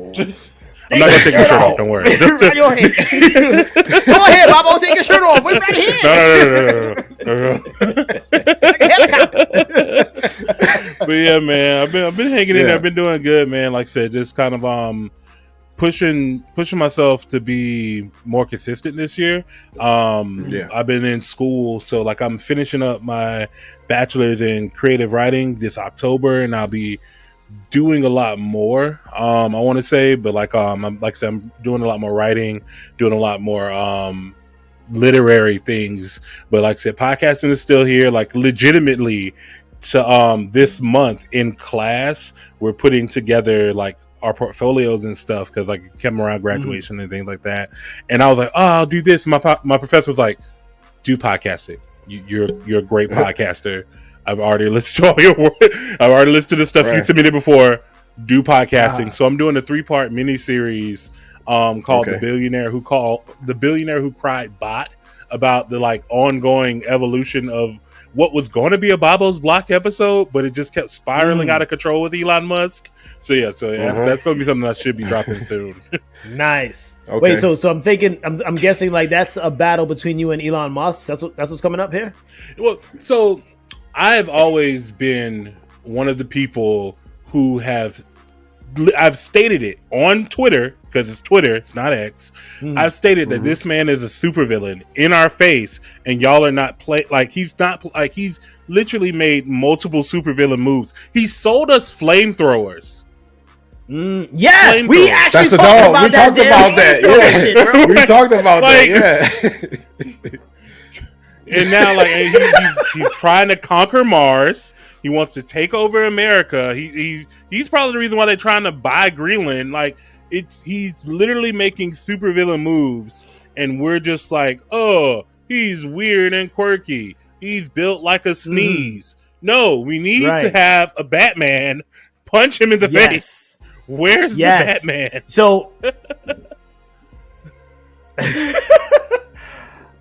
I'm not gonna take your shirt off. Don't worry. Go ahead, Bobbo. Take your shirt off. We're right here. No. But yeah, man, I've been hanging in there. I've been doing good, man. Like I said, just kind of pushing myself to be more consistent this year. I've been in school, so like I'm finishing up my bachelor's in creative writing this October, and I'll be doing a lot more. I want to say, but I'm doing a lot more writing, doing a lot more literary things. But like I said, podcasting is still here. Like legitimately, to this month in class, we're putting together like our portfolios and stuff because like it came around graduation and things like that. And I was like, oh, I'll do this. My professor was like, do podcasting. You're a great podcaster. I've already listened to all your work. I've already listened to the stuff you submitted before. Do podcasting. So I'm doing a 3-part miniseries called The Billionaire Who Cried Bot, about the like ongoing evolution of what was going to be a Bobbo's Block episode, but it just kept spiraling out of control with Elon Musk. So that's going to be something I should be dropping soon. Nice. Okay. Wait, so I'm thinking, I'm guessing like that's a battle between you and Elon Musk. That's what's coming up here. Well, so I've always been one of the people who I've stated it on Twitter, because it's Twitter, it's not X. I've stated that this man is a supervillain in our face, and y'all are not he's literally made multiple supervillain moves. He sold us flamethrowers. Yeah, we actually That's the dog. We talked about that. Yeah, we talked about that. Yeah. And now, like, he's trying to conquer Mars. He wants to take over America. He's probably the reason why they're trying to buy Greenland. Like, he's literally making supervillain moves, and we're just like, oh, he's weird and quirky. He's built like a sneeze. No, we need to have a Batman punch him in the face. Where's the Batman? So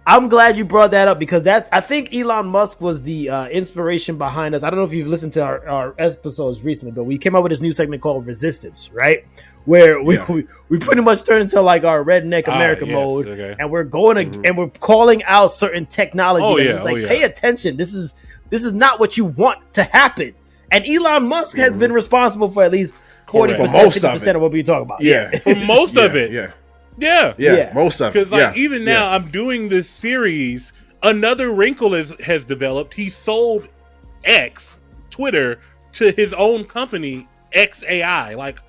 I'm glad you brought that up, because I think Elon Musk was the inspiration behind us. I don't know if you've listened to our episodes recently, but we came up with this new segment called Resistance, right? Where we pretty much turn into like our redneck America mode, and we're going and we're calling out certain technology. Pay attention. This is not what you want to happen. And Elon Musk has been responsible for at least 40%, 50% of what we talk about. For most of it. Yeah, most of it. Because like even now, I'm doing this series. Another wrinkle has developed. He sold X, Twitter, to his own company, XAI. Like,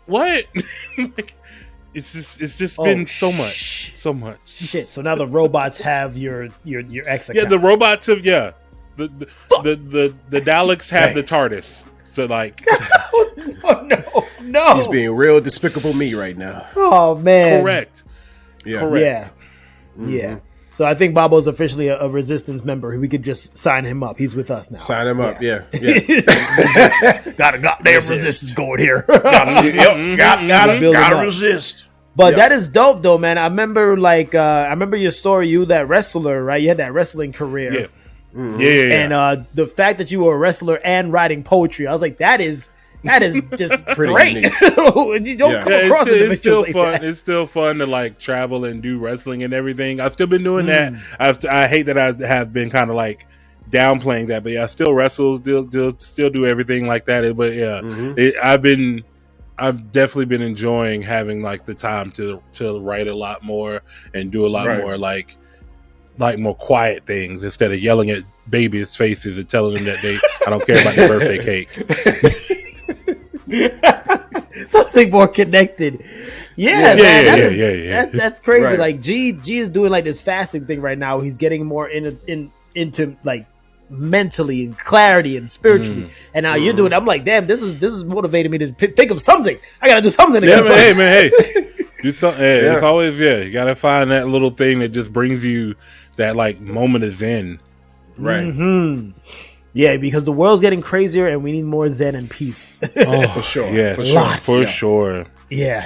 what? Like, it's just been so much. Shit. So now the robots have your X account. Yeah, the robots have the Daleks have the TARDIS. So like, no, he's being real despicable me right now. Oh man, correct. Yeah. So I think Bobbo's officially a Resistance member. We could just sign him up. He's with us now. Sign him up. Yeah. Got a goddamn resistance going here. Gotta resist. But that is dope, though, man. I remember your story. You that wrestler, right? You had that wrestling career. Yeah. And the fact that you were a wrestler and writing poetry, I was like, that is just great. You don't come across it's still like fun. that. It's still fun to like travel and do wrestling and everything. I've still been doing that. I hate that I have been kind of like downplaying that, but yeah, I still wrestle, still do everything like that. But yeah, I've definitely been enjoying having like the time to write a lot more and do a lot more like more quiet things instead of yelling at babies' faces and telling them that I don't care about their birthday cake. Something more connected. Yeah. That's crazy. Right. Like G is doing like this fasting thing right now. He's getting more into like mentally and clarity and spiritually. And now you're doing. I'm like, damn, this is motivating me to think of something. I gotta do something. Hey. Do something. Hey, it's always you gotta find that little thing that just brings you that like moment of zen. Right. Mm-hmm. Yeah, because the world's getting crazier and we need more zen and peace. For sure. Yeah, for sure. Yeah.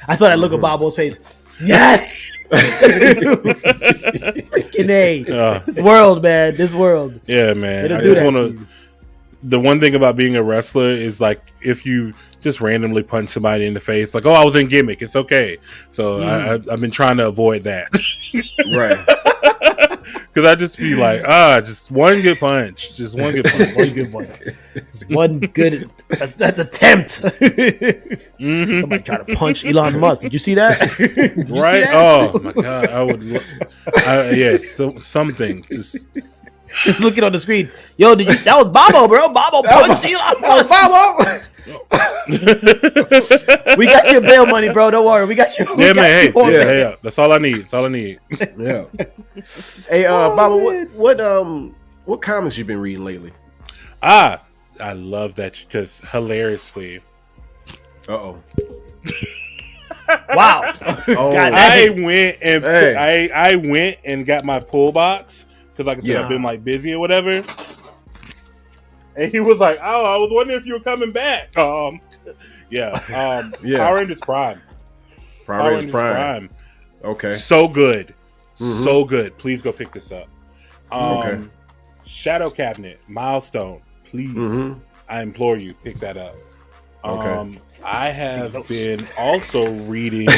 I saw that look on Bobbo's face. Yes! Freaking A. This world, man. This world. Yeah, man. I just want to. The one thing about being a wrestler is like if you just randomly punch somebody in the face, like, oh, I was in gimmick. It's okay. So I've been trying to avoid that. Right. Because I just be like, just one good punch. Just one good punch. One good punch. One good attempt. Somebody try to punch Elon Musk. Did you see that? Right? See that? Oh, my God. I would. Something. Just looking on the screen. Yo, that was Bobbo, bro. Bobbo punched Elon Musk. Bobbo. We got your bail money, bro. Don't worry. We got your. Yeah, man. Hey, that's all I need. Yeah. Hey, Bobbo, what comics you been reading lately? I love that because hilariously. Uh-oh. Wow. I went and got my pull box because, like I said, I've been like busy or whatever. And he was like, "Oh, I was wondering if you were coming back." Power Rangers Prime. Power Rangers Prime. Okay. So good. So good. Please go pick this up. Okay. Shadow Cabinet, Milestone. Please, I implore you, pick that up. Okay. I have been also reading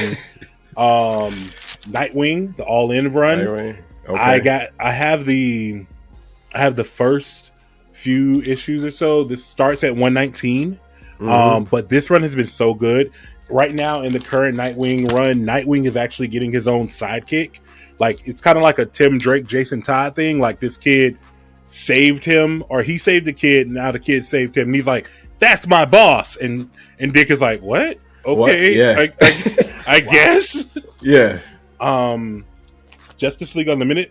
Nightwing, the All-In run. Nightwing. Okay. I have the first few issues or so. This starts at 119. But this run has been so good. Right now in the current Nightwing run, Nightwing is actually getting his own sidekick. Like it's kind of like a Tim Drake, Jason Todd thing. Like this kid saved him, or he saved the kid, and now the kid saved him. And he's like, "That's my boss." And Dick is like, "What? Okay, what? Yeah. I guess." Yeah. Justice League Unlimited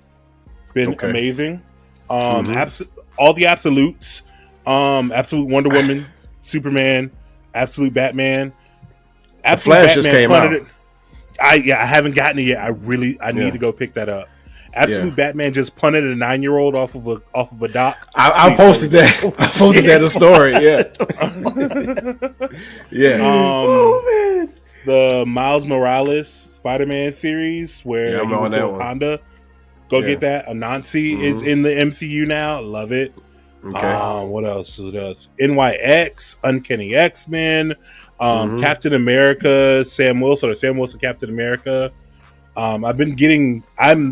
been amazing. All the absolutes, Absolute Wonder Woman, Superman, Absolute Batman, Absolute Flash Batman just came out. I haven't gotten it yet. I need to go pick that up. Absolute Batman just punted a 9-year-old off of a dock. I posted that. I posted that in the story. Yeah. Oh man. The Miles Morales Spider-Man series where he went to Wakanda. Go get that. Anansi is in the MCU now. Love it. Okay. What else? NYX, Uncanny X-Men, Captain America, Sam Wilson Captain America. I'm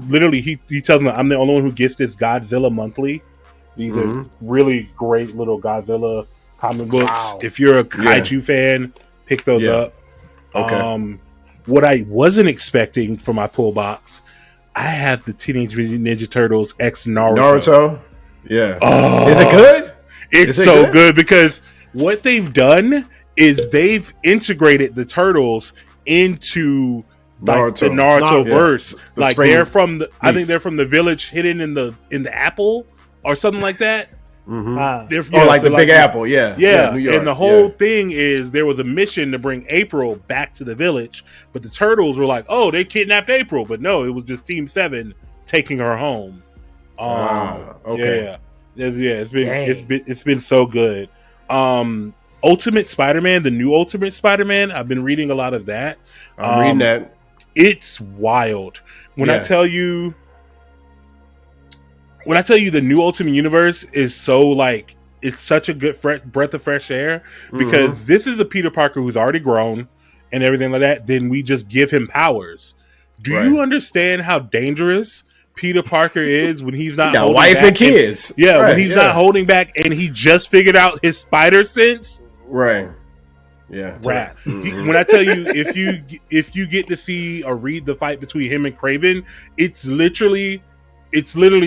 literally, he tells me I'm the only one who gets this Godzilla monthly. These are really great little Godzilla comic books. Wow. If you're a kaiju fan, pick those up. Okay. What I wasn't expecting for my pull box, I have the Teenage Mutant Ninja Turtles X Naruto. Yeah. Oh, is it good? It's so good because what they've done is they've integrated the turtles into like the Naruto verse. Yeah. Like they're from I think they're from the village hidden in the apple or something like that. Like the Big Apple, New York. And the whole thing is there was a mission to bring April back to the village, but the turtles were like, "Oh, they kidnapped April," but no, it was just Team 7 taking her home. It's been so good. Ultimate Spider-Man, the new Ultimate Spider-Man. I've been reading a lot of that. I'm reading that. It's wild when I tell you. When I tell you the new Ultimate Universe is so like it's such a good breath of fresh air because this is a Peter Parker who's already grown and everything like that. Then we just give him powers. Do you understand how dangerous Peter Parker is when he's not got holding wife back and kids. when he's not holding back and he just figured out his spider sense. Right. Yeah. Rat. When I tell you, if you get to see or read the fight between him and Kraven, it's literally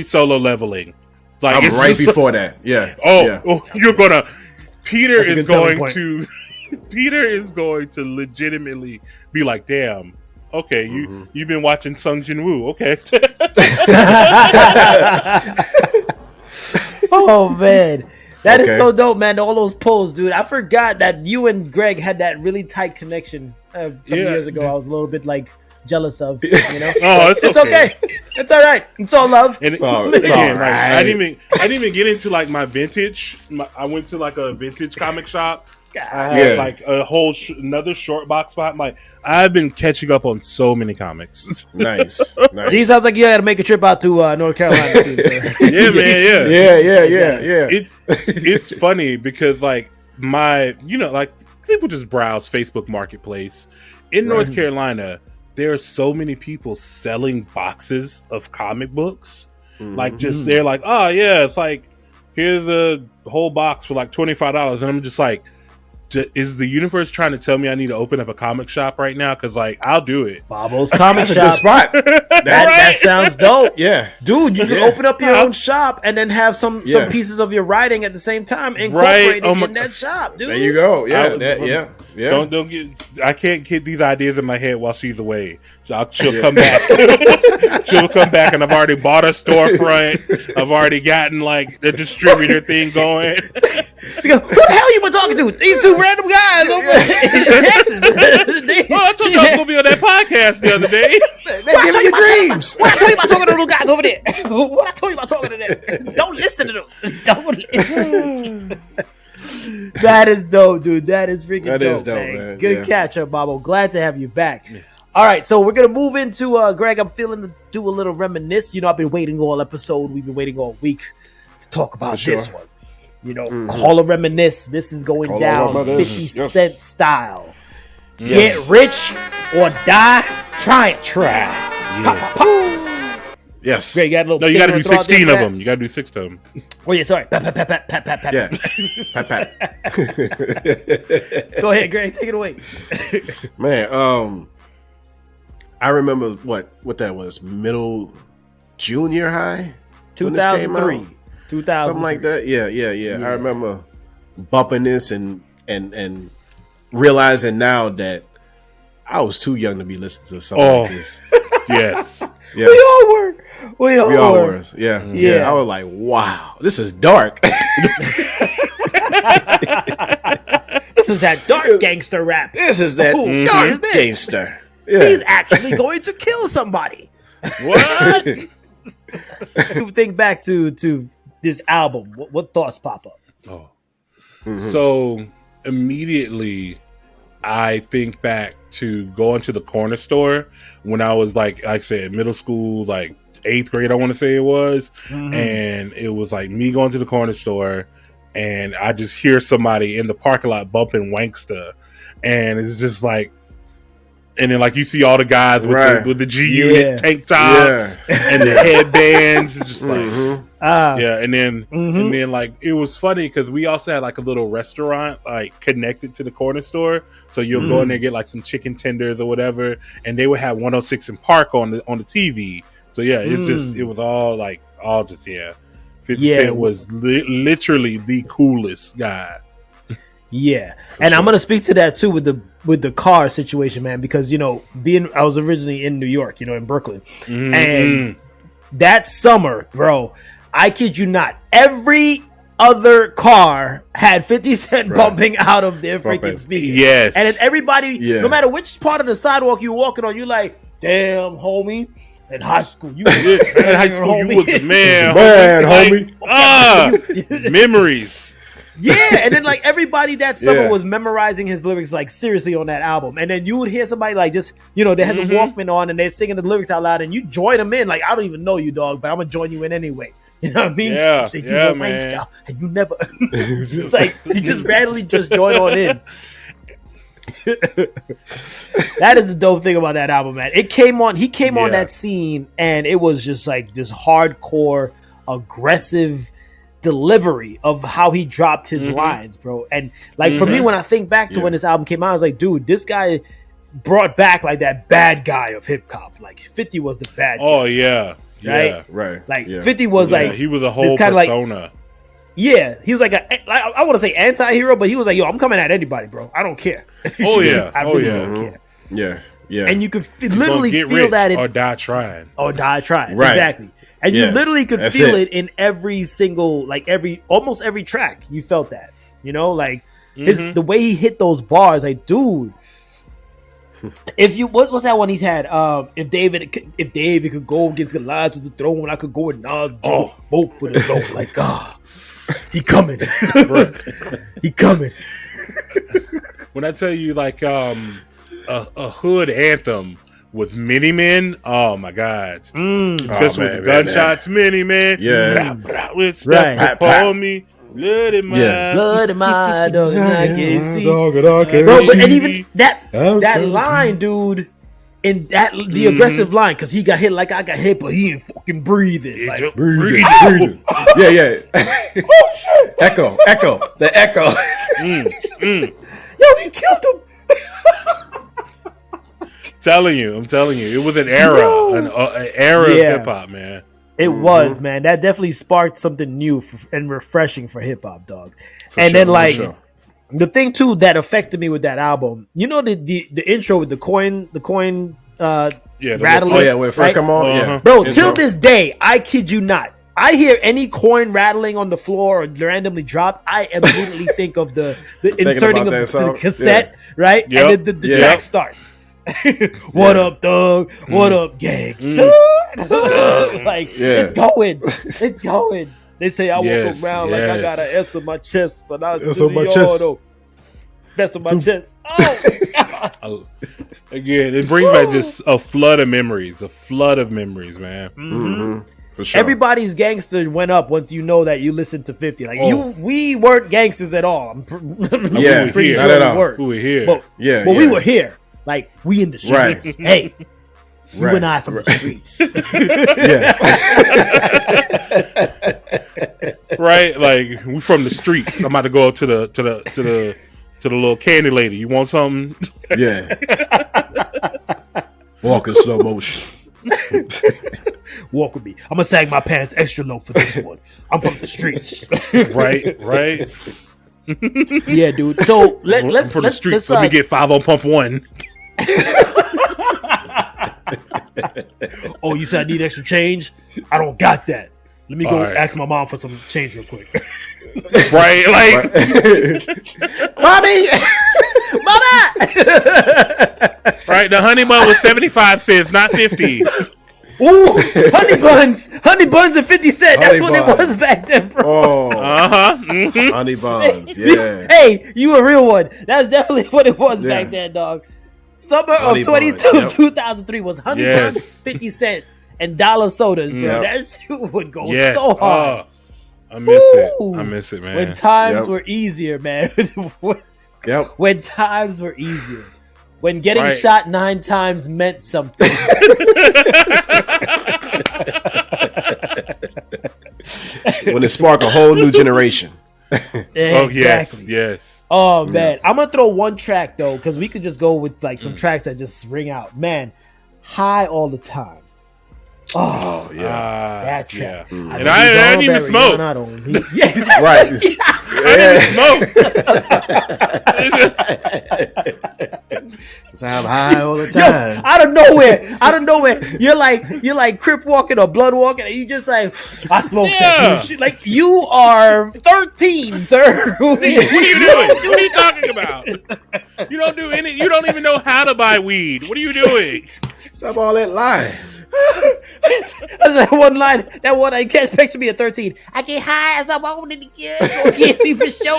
solo leveling. Like I'm right before that. Yeah. You're gonna. Peter That's a is good selling going point. to. Peter is going to legitimately be like, damn. Okay, you've been watching Sung Jin Woo. Okay. Oh man, that is so dope, man. All those polls, dude. I forgot that you and Greg had that really tight connection some years ago. I was a little bit like jealous of, you know. Oh, it's okay. It's all right. It's all love. And it's all again, right. like, I didn't even get into like my vintage. I went to like a vintage comic shop. I had like a whole another short box spot. Like I've been catching up on so many comics. Nice. Gee, sounds like you had to make a trip out to North Carolina soon, sir. Yeah, man. Yeah. It's funny because like like people just browse Facebook Marketplace in North Carolina. There are so many people selling boxes of comic books. Like just they're like, oh yeah, it's like here's a whole box for like $25, and I'm just like, is the universe trying to tell me I need to open up a comic shop right now? Because like I'll do it. Bobbo's comic shop. Good spot. That sounds dope. Yeah, dude, you can open up your own shop and then have some pieces of your writing at the same time incorporated in that shop, dude. There you go. Yeah, Don't get. I can't get these ideas in my head while she's away. She'll come back. She'll come back, and I've already bought a storefront. I've already gotten like the distributor thing going. She goes, "Who the hell you been talking to? These two random guys over in Texas." I told you I was gonna be on that podcast the other day. They give you dreams. What I told you about talking to those guys over there? What I told you about talking to them? Don't listen to them. Don't listen. That is dope, dude. That is freaking dope. That is dope, man. Good catch up, Bobbo. Glad to have you back. Yeah. All right, so we're gonna move into Greg. I'm feeling to do a little reminisce. You know, I've been waiting all episode. We've been waiting all week to talk about this one. You know, Call-A-Reminisce. This is going down 50 Cent style. Yes. Get rich or die. Try it. Try. Yeah. Yes. Greg, you got a little. No, you got to do 16 of them. You got to do 6 of them. Oh yeah, sorry. Pat. Yeah. Pat. Go ahead, Greg. Take it away. Man, I remember what that was, middle junior high, 2003, 2000, something like that. Yeah. I remember bumping this and realizing now that I was too young to be listening to something like this. Yes. Yeah. We all were. We all were. Yeah. I was like, wow, this is dark. This is that dark gangster rap. This is that dark gangster. Yeah. He's actually going to kill somebody. What? You think back to this album. What thoughts pop up? Oh. So immediately I think back to going to the corner store when I was like I said, middle school, like 8th grade, I want to say it was. And it was like me going to the corner store and I just hear somebody in the parking lot bumping Wanksta. And it's just like, and then like you see all the guys with the G Unit tank tops and the headbands, just like and then like it was funny because we also had like a little restaurant like connected to the corner store, so you'll go in there and get like some chicken tenders or whatever, and they would have 106 in Park on the TV. So it's just it was all 50 Cent was literally the coolest guy. Yeah, and I'm gonna speak to that too with the car situation, man, because I was originally in New York, in Brooklyn, and that summer, bro, I kid you not, every other car had 50 Cent bumping out of their freaking speakers. Yes, and then everybody, no matter which part of the sidewalk you're walking on, you're like, damn, homie. In high school, you was you was the man, homie. Memories. Yeah, and then like everybody that summer was memorizing his lyrics like seriously on that album, and then you would hear somebody like just they had the Walkman on and they're singing the lyrics out loud, and you join them in like I don't even know you, dog, but I'm gonna join you in anyway. You know what I mean? Yeah, so man. And you never, it's like you just randomly just join on in. That is the dope thing about that album, man. He came on that scene, and it was just like this hardcore, aggressive delivery of how he dropped his lines, bro. And like for me, when I think back to when this album came out, I was like, dude, this guy brought back like that bad guy of hip hop. Like 50 was the bad guy. Oh yeah. Right? Yeah. Right. Like 50 was like he was a whole persona. Yeah, he was like I want to say anti-hero, but he was like, yo, I'm coming at anybody, bro. I don't care. Oh yeah. I really don't care. Yeah. Yeah. And you could literally feel that or die trying. Or die trying. Right. Exactly. And you literally could feel it in every single, like almost every track. You felt that, you know, like the way he hit those bars, like, dude. If you what's that one he's had? If David could go against Goliath with the throne, I could go with Nas both for the throne. Like, God, he coming, he coming. When I tell you, like, a hood anthem with Many Men, oh my God, especially with the gunshots, Many Men, with stuff upon me. Blood in my dog, I can't see. Bro, but and even that line, dude, in that the aggressive line, because he got hit like I got hit, but he ain't fucking breathing. Like, breathing. Yeah. Oh shit! Echo, the echo. Yo, he killed him. I'm telling you, it was an era, an era of hip hop, man. It was, man. That definitely sparked something new and refreshing for hip hop, dog. Then like the thing too that affected me with that album, you know, the intro with the coin rattling. Oh yeah, when it first come on, bro. Till this day, I kid you not. I hear any coin rattling on the floor or randomly dropped, I immediately think of the inserting of the cassette, right? Yep. And the track starts. What up, Doug? What up, gangsta? Like, it's going. They say I walk around like I got an S on my chest, but I see the auto. Vest on my chest. Oh, again, it brings back just a flood of memories, man. For sure. Everybody's gangster went up once you know that you listened to 50. Like we weren't gangsters at all. I'm pretty sure we weren't. We were here, but we were here. Like, we in the streets. Right. Hey, you and I from the streets. Right? Like, we from the streets. I'm about to go up to the little candy lady. You want something? Yeah. Walk in slow motion. Walk with me. I'm gonna sag my pants extra low for this one. I'm from the streets. Right. Yeah, dude. So let's let me get 5 on pump 1. Oh, you said I need extra change? I don't got that. Let me go ask my mom for some change real quick. Right, like Mommy! Mama! Right, the honey bun was 75 cents, not 50. Ooh, honey buns and 50 cents. That's what it was back then, bro. Honey buns, yeah. Hey, you a real one. That's definitely what it was back then, dog. Summer of 2003 was honey buns, 50 cents, and dollar sodas, bro. That shit would go so hard. I miss it, man. When times were easier, man. When times were easier. When getting shot 9 times meant something. When it sparked a whole new generation. Exactly. Yes. Oh, man. I'm going to throw one track, though, because we could just go with like some tracks that just ring out. Man, High All the Time. Oh yeah, that track. Yeah. And I didn't even smoke. Right. I didn't smoke. I'm high all the time. Yo, out of nowhere, you're like Crip walking or blood walking, and you just like, I smoke that shit. Like, you are 13, sir. What are you doing? What are you talking about? You don't do any. You don't even know how to buy weed. What are you doing? Stop all that lying. That one line I can't picture me at 13. I get high as I wanted to get. Go get me for sure.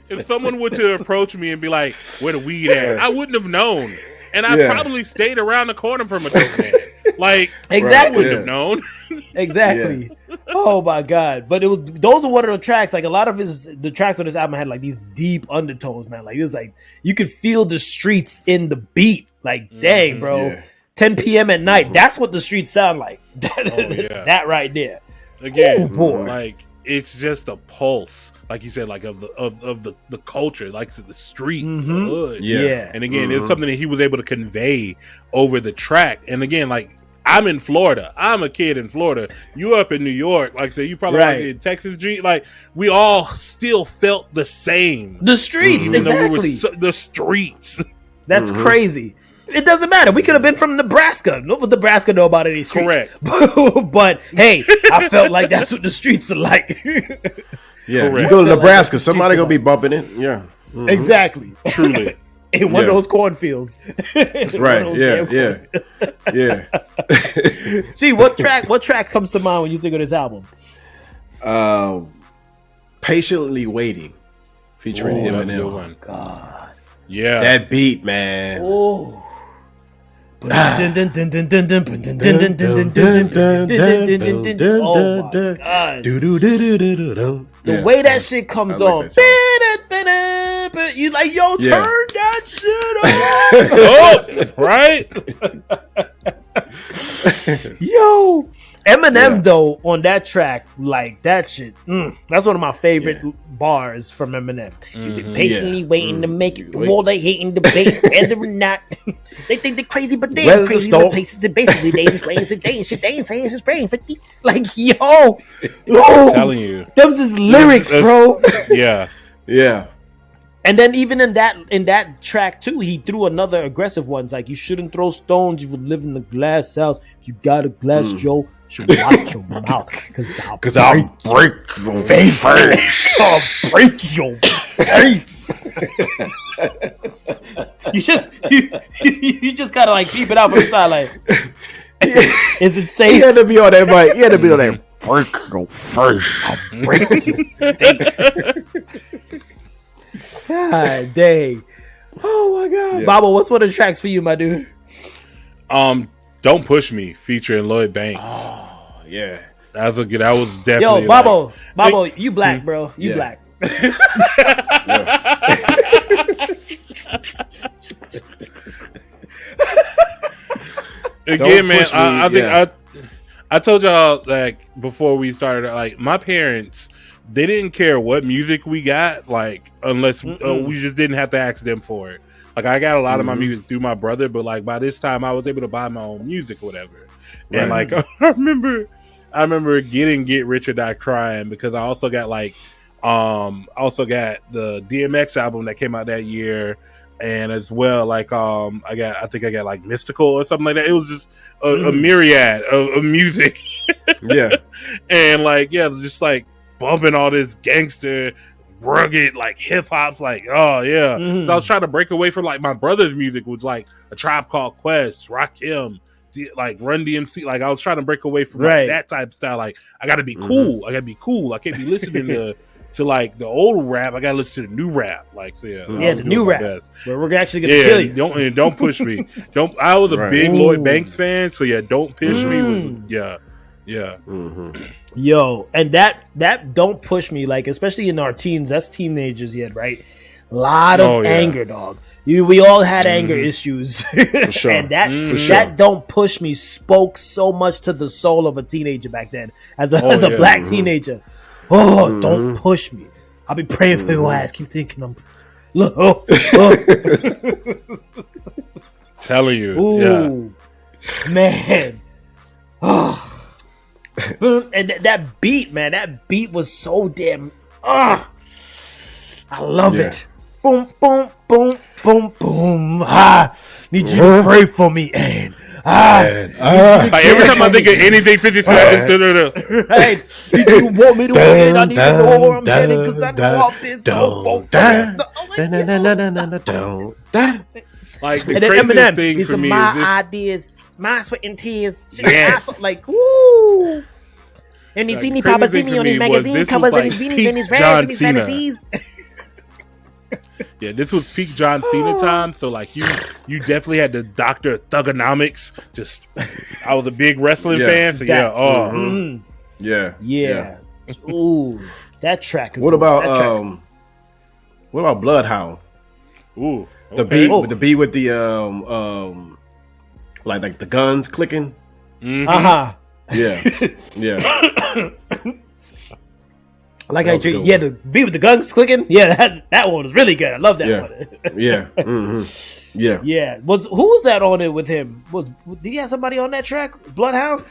If someone were to approach me and be like, "Where the weed at?" I wouldn't have known, and I probably stayed around the corner from a dope man. Like, exactly, I wouldn't have known. Exactly. Oh my god! But those are one of the tracks. Like a lot of the tracks on this album had like these deep undertones, man. Like it was like you could feel the streets in the beat. Like, dang, bro, 10 p.m. at night. That's what the streets sound like. That right there. Again, boy. Like it's just a pulse, like you said, like of the culture, like the streets, the hood. Yeah. And again, it's something that he was able to convey over the track. And again, like I'm in Florida. I'm a kid in Florida. You up in New York, like I said, you probably like in Texas, G. Like we all still felt the same. The streets, exactly. The streets. That's crazy. It doesn't matter. We could have been from Nebraska. What would Nebraska know about any streets? Correct. But hey, I felt like that's what the streets are like. Yeah, you go to Nebraska, like somebody gonna be bumping it. Yeah, exactly. Truly. In one of those cornfields. Right. Yeah. See, what track comes to mind when you think of this album? Patiently Waiting, featuring Eminem. Oh God. Yeah. That beat, man. Oh. Oh my God. The way that shit comes on. You like, yo, turn that shit up. Right? Yo. Eminem, though, on that track, like that shit, that's one of my favorite bars from Eminem. You've been patiently waiting to make it. The world they hating debate, whether or not they think they're crazy, but they ain't crazy. The places that basically they just playing today and shit. They ain't saying it's spraying 50. Like, yo, I'm telling you, them's his lyrics, bro. Yeah. And then even in that track too, he threw another aggressive ones like, you shouldn't throw stones if you live in a glass house. If you got a glass, Joe, should watch your mouth, because I'll break your face. I'll break your face. you just gotta like keep it out from the side, like, is it safe? He had to be on that mic. He had to be on that. Break your face. I'll break your face. God dang. Oh my God. Bobbo, what's one of the tracks for you, my dude? Don't Push Me, featuring Lloyd Banks. Oh, yeah. That was definitely. Yo, Bobbo, you black, bro. You black. Again, man, I think I told y'all, like, before we started, like, my parents, they didn't care what music we got, like, unless we just didn't have to ask them for it. Like, I got a lot of my music through my brother, but like by this time I was able to buy my own music or whatever. Right. And like I remember getting Get Rich or Die Trying, because I also got like also got the DMX album that came out that year, and as well like I think I got like Mystical or something like that. It was just a myriad of music. Yeah. And like just like bumping all this gangster rugged like hip hop's like, oh yeah. So I was trying to break away from like my brother's music, was like A Tribe Called Quest, Rakim, like Run DMC. Like I was trying to break away from like, that type of style. Like I gotta be cool. I can't be listening to like the old rap. I gotta listen to the new rap. Like so the new rap. Where we're actually gonna kill you. Don't push me. I was a big Lloyd Banks fan, so Don't Push Me was Yo, and that Don't Push Me, like especially in our teens, that's teenagers yet, right? A lot of anger, dog. We all had anger issues. For sure. And that Don't Push Me spoke so much to the soul of a teenager back then. As a black teenager. Don't push me. I'll be praying for your ass. Keep thinking I'm look. Telling you. Man. And that beat, man, that beat was so damn. I love it. Boom, boom, boom, boom, boom. Need you to pray for me, and every time I think of anything 50 Cent, right? You want me to win? I need to know where I'm heading, because I know I've been so like the and then craziest Eminem, thing these for are me my is this. ideas, my sweat and tears. Yes. Like, woo. And he's seen me Papa see me on his magazine covers and his beanies and his rags and his fantasies. Yeah, this was peak John Cena time, so like you definitely had the Dr. Thugonomics. I was a big wrestling fan, so Yeah. Ooh, that track. What about Bloodhound? Ooh, the beat with the like the guns clicking. Yeah. Like the beat with the guns clicking. Yeah, that one was really good. I love that one. Yeah. Who was that on it with him? Did he have somebody on that track? Bloodhound?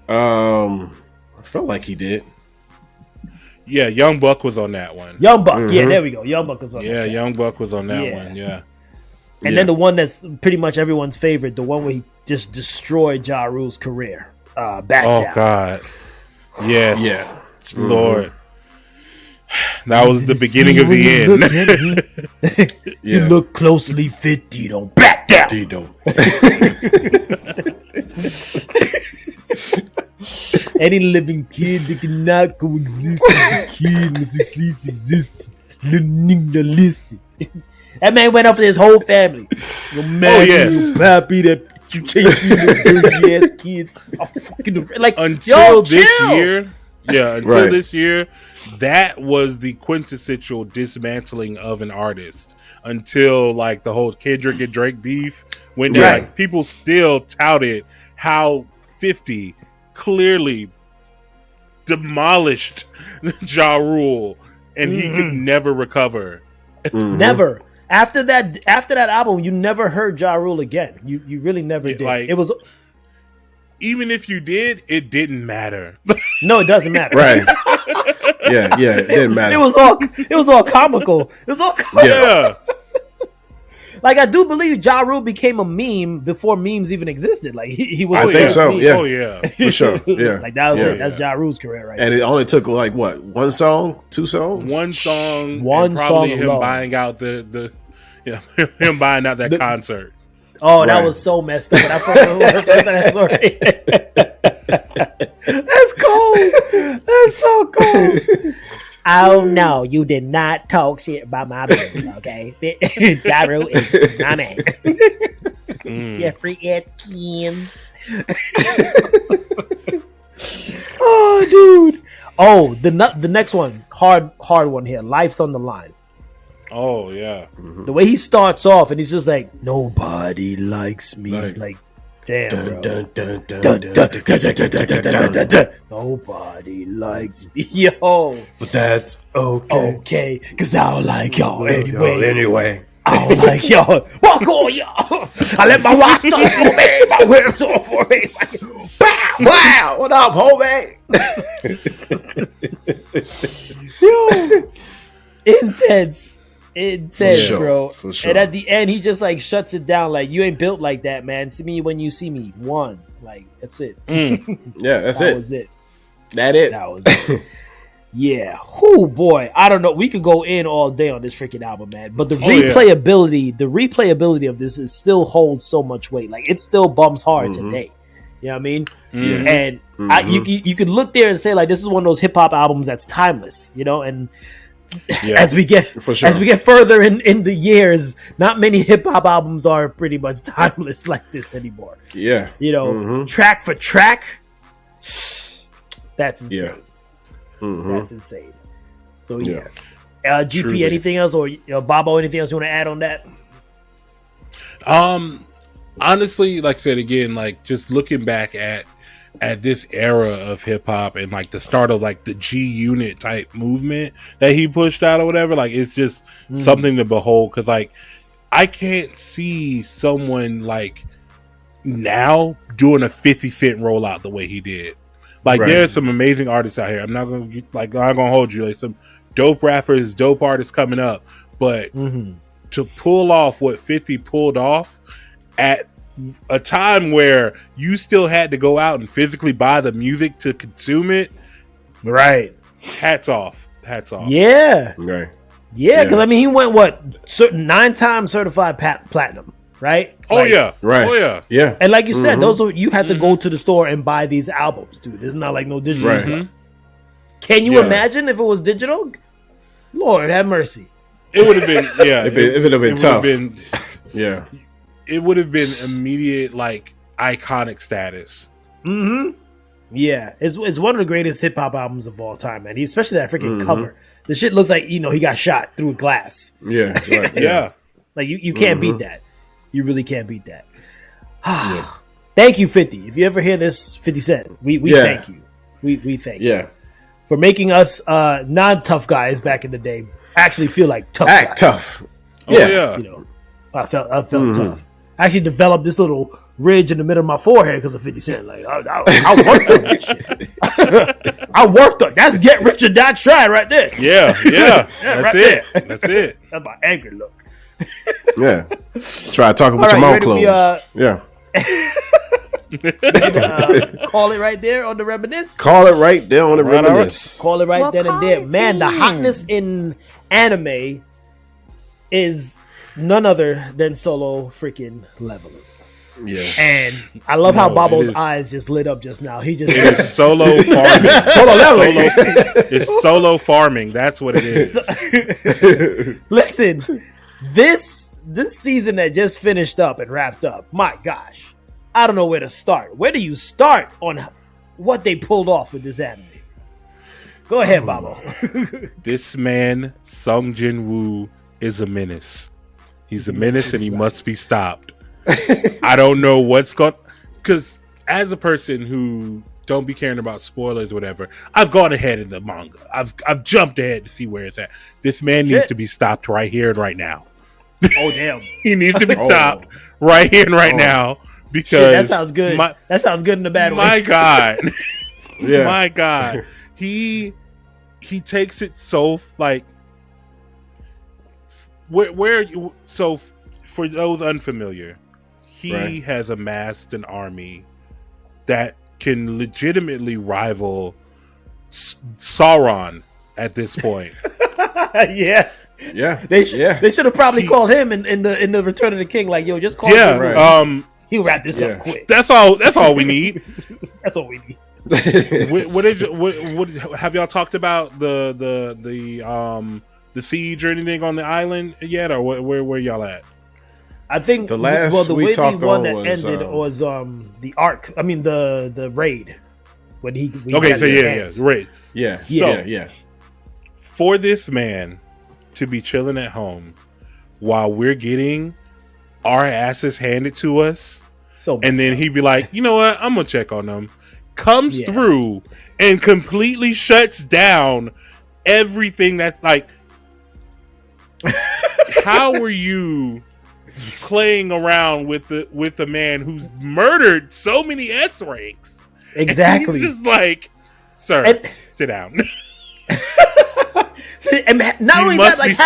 I felt like he did. Yeah, Young Buck was on that one. Young Buck, yeah, there we go. Young Buck was on that. Yeah, Young Buck was on that one, yeah. And then the one that's pretty much everyone's favorite, the one where he just destroyed Ja Rule's career. Back down. Oh, God. Yeah. Yeah. Lord. That was the beginning of the end. You look closely fit, D-Don't. Back down. D-Don't. Any living kid that cannot coexist with the kid must at least exist. Listen. That man went off with his whole family. Your man, your pappy, that you chasing the dirty ass kids. I'm fucking like until this year. Yeah, until this year, that was the quintessential dismantling of an artist. Until like the whole Kendrick and Drake beef went down, like, people still touted how 50 clearly demolished Ja Rule, and he could never recover. Never. After that album, you never heard Ja Rule again. You really never did. Like, it was, even if you did, it didn't matter. No, it doesn't matter. Right. Yeah, it didn't matter. It was all comical. It was all comical. Yeah. Like, I do believe Ja Rule became a meme before memes even existed. Like he was. I think so. Yeah. Oh yeah. For sure. Yeah. Like that was it. That's Ja Rule's career, right? And it only took like what? One song? 2 songs? One song. One probably song him alone. buying out him buying out that concert. Oh, that was so messed up. That's cold. That's so cold. Oh no, you did not talk shit about my baby, okay? Ja Rule is my man. Jeffrey Atkins. Oh, dude. Oh, the next one, hard one here. Life's on the Line. Oh yeah. The way he starts off, and he's just like, nobody likes me. Like damn, bro. Nobody likes me, yo. But that's okay. Okay, cause I don't like y'all anyway. I don't like y'all. Walk on, y'all. I let my watch talk for me. My whip talk for me. Bow, wow. What up, homie? Yo, intense, bro. For sure. And at the end, he just like shuts it down. Like, you ain't built like that, man. See me when you see me. One, like, that's it. Yeah, that's it. That was it. That was it. Yeah. Oh boy, I don't know. We could go in all day on this freaking album, man. But the replayability of this, it still holds so much weight. Like, it still bumps hard today. You know what I mean? And you could look there and say, like, this is one of those hip hop albums that's timeless. You know, and as we get further in the years, not many hip hop albums are pretty much timeless like this anymore. Yeah. You know, track for track, that's insane. Yeah. That's insane. So yeah. GP, truly. Anything else, or Bobbo, anything else you want to add on that? Honestly, like I said again, like just looking back at this era of hip hop and like the start of like the G-Unit type movement that he pushed out or whatever, like it's just something to behold. Because like I can't see someone like now doing a 50 Cent rollout the way he did. Like there are some amazing artists out here. I'm not gonna hold you. Like some dope rappers, dope artists coming up, but to pull off what 50 pulled off at a time where you still had to go out and physically buy the music to consume it, right? Hats off. Yeah, right. Yeah, because I mean, he went 9 times certified platinum. Right? Oh yeah. Right. Oh yeah. Yeah. And like you said, those are, you had to go to the store and buy these albums, dude. It's not like no digital stuff. Can you imagine if it was digital? Lord have mercy. It would have been it would have been tough. It would have been immediate like iconic status. Yeah, it's one of the greatest hip hop albums of all time, man. Especially that freaking cover. The shit looks like he got shot through a glass. Yeah, right. Yeah. Like you can't beat that. You really can't beat that. Thank you, 50. If you ever hear this, 50 Cent, we thank you. We thank you for making us non-tough guys back in the day actually feel like tough. Act guys. tough. Oh, yeah. I felt tough. I actually developed this little ridge in the middle of my forehead because of 50 Cent. Like I worked on that shit. I worked on that's get rich or die trying right there. Yeah. That's right it. there. That's it. That's my angry look. Yeah. Try talking with your mouth closed. Call it right there on the reminisce. Call it right there on the reminisce. Call it right then and there. Man, the hotness in anime is none other than Solo freaking Leveling. Yes. And I love how Bobbo's eyes just lit up just now. He just it is solo farming. Solo Leveling. It's solo farming. That's what it is. Listen, this season that just finished up and wrapped up, my gosh, I don't know where to start. Where do you start on what they pulled off with this anime? Go ahead, Bobbo. This man, Sung Jin Woo, is a menace. He's a menace and he must be stopped. I don't know what's going... Because as a person who don't be caring about spoilers or whatever, I've gone ahead in the manga. I've jumped ahead to see where it's at. This man needs to be stopped right here and right now. Oh, damn. He needs to be stopped right here and right now. Because that sounds good. That sounds good in a bad way. My God. Yeah. My God. He takes it so like where you so for those unfamiliar, he has amassed an army that can legitimately rival Sauron at this point. Yeah. They should have probably called him in the Return of the King. Like, yo, just call him. Right. He'll wrap this up quick. That's all we need. That's all we need. what have y'all talked about the siege or anything on the island yet, or where y'all at? I think the last the we way talked the one on that ended was the arc. I mean the raid when he raid. Yeah. For this man to be chilling at home while we're getting our asses handed to us, and then he'd be like, you know what, I'm gonna check on them. Comes through and completely shuts down everything that's like. How were you playing around with the man who's murdered so many S ranks? Exactly. He's just like, sir, sit down. And not only that, like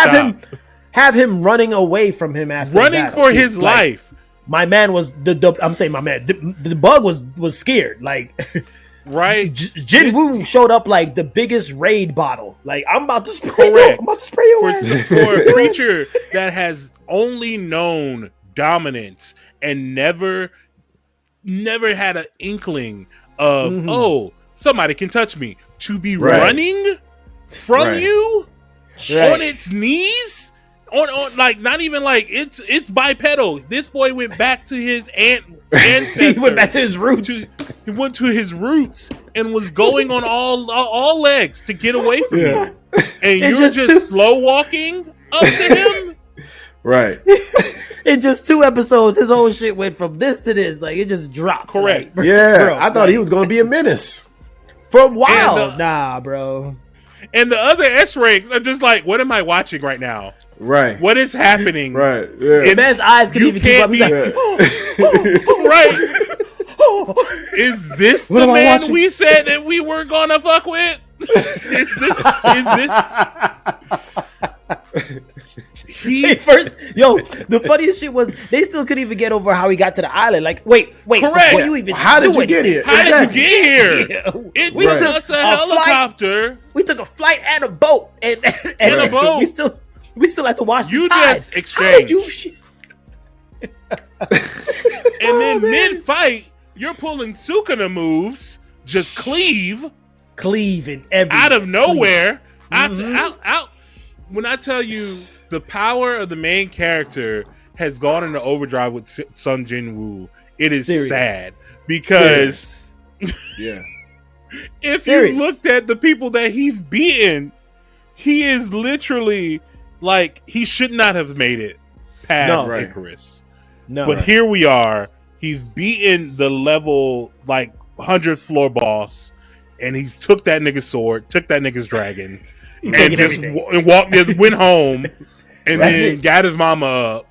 have him running away from him after running for his life. My man was I'm saying my man. The bug was scared. Like, right? Jin Woo showed up like the biggest raid bottle. Like, I'm about to spray you. I'm about to spray you. For a creature that has only known dominance and never had an inkling of somebody can touch me, to be running from you on its knees. On like not even like it's bipedal. This boy went back to his ancestor. He went back to his roots. He went to his roots and was going on all legs to get away from you. And you're just slow walking up to him. Right. In just 2 episodes, his whole shit went from this to this. Like, it just dropped. Correct. Like, I thought he was going to be a menace for a while. Nah, bro. And the other S ranks are just like, what am I watching right now? Right. What is happening? Right. Yeah. The man's eyes can even keep up. He's like, right. Is this the man we said that we were gonna fuck with? Is this? The funniest shit was they still couldn't even get over how he got to the island. Like, wait, correct. How did you get here? How did you get here? It took a helicopter. We took a flight and a boat, and a boat. We still had to watch you the tide. Just exchanged. And then mid-fight, you're pulling Sukuna moves, just cleave and everything out of nowhere. Out. When I tell you the power of the main character has gone into overdrive with Sung Jin Woo, it is sad because If you looked at the people that he's beaten, he is literally like he should not have made it past Icarus. No, but here we are. He's beaten the level like 100th floor boss, and he's took that nigga's sword, took that nigga's dragon, and just went home, and then got his mama up,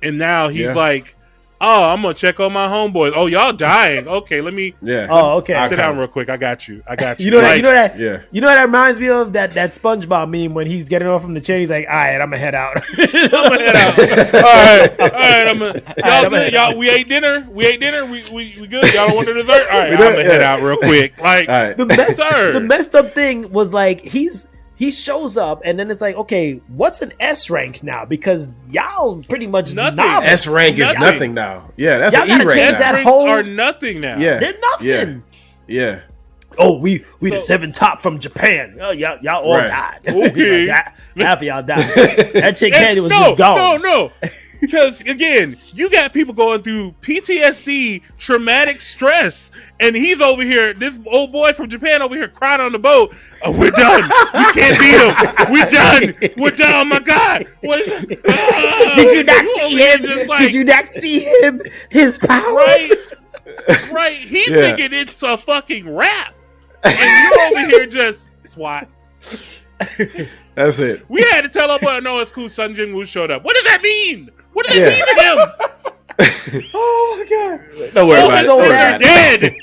and now he's like, "Oh, I'm gonna check on my homeboys. Oh, y'all dying? Okay, let me. Oh, okay. Sit down real quick. I got you. You know that. You know what that reminds me of that SpongeBob meme when he's getting off from the chair. He's like, "All right, I'm gonna head out. All right. Y'all, we ate dinner. We good. Y'all don't want the dessert. All right, I'm gonna head out real quick. Like the messed up thing was like he shows up, and then it's like, okay, what's an S rank now? Because y'all pretty much nothing. S rank is nothing now. Yeah, that's an E rank. S ranks are nothing now. Yeah, they're nothing. Yeah. Oh, we the 7 top from Japan. Oh, y'all all died. Okay, half of y'all died. That chick Candy was just gone. No. Because again, you got people going through PTSD, traumatic stress, and he's over here. This old boy from Japan over here crying on the boat. Oh, we're done. We can't beat him. We're done. Oh my God! Did you not see him? Did you not see him? His power. Right. He's thinking it's a fucking rap, and you're over here just SWAT. That's it. We had to tell him, well, no, it's cool. Sun Jin-woo showed up. What does that mean? What does that mean to him? Oh my God! Don't worry about it. They're dead.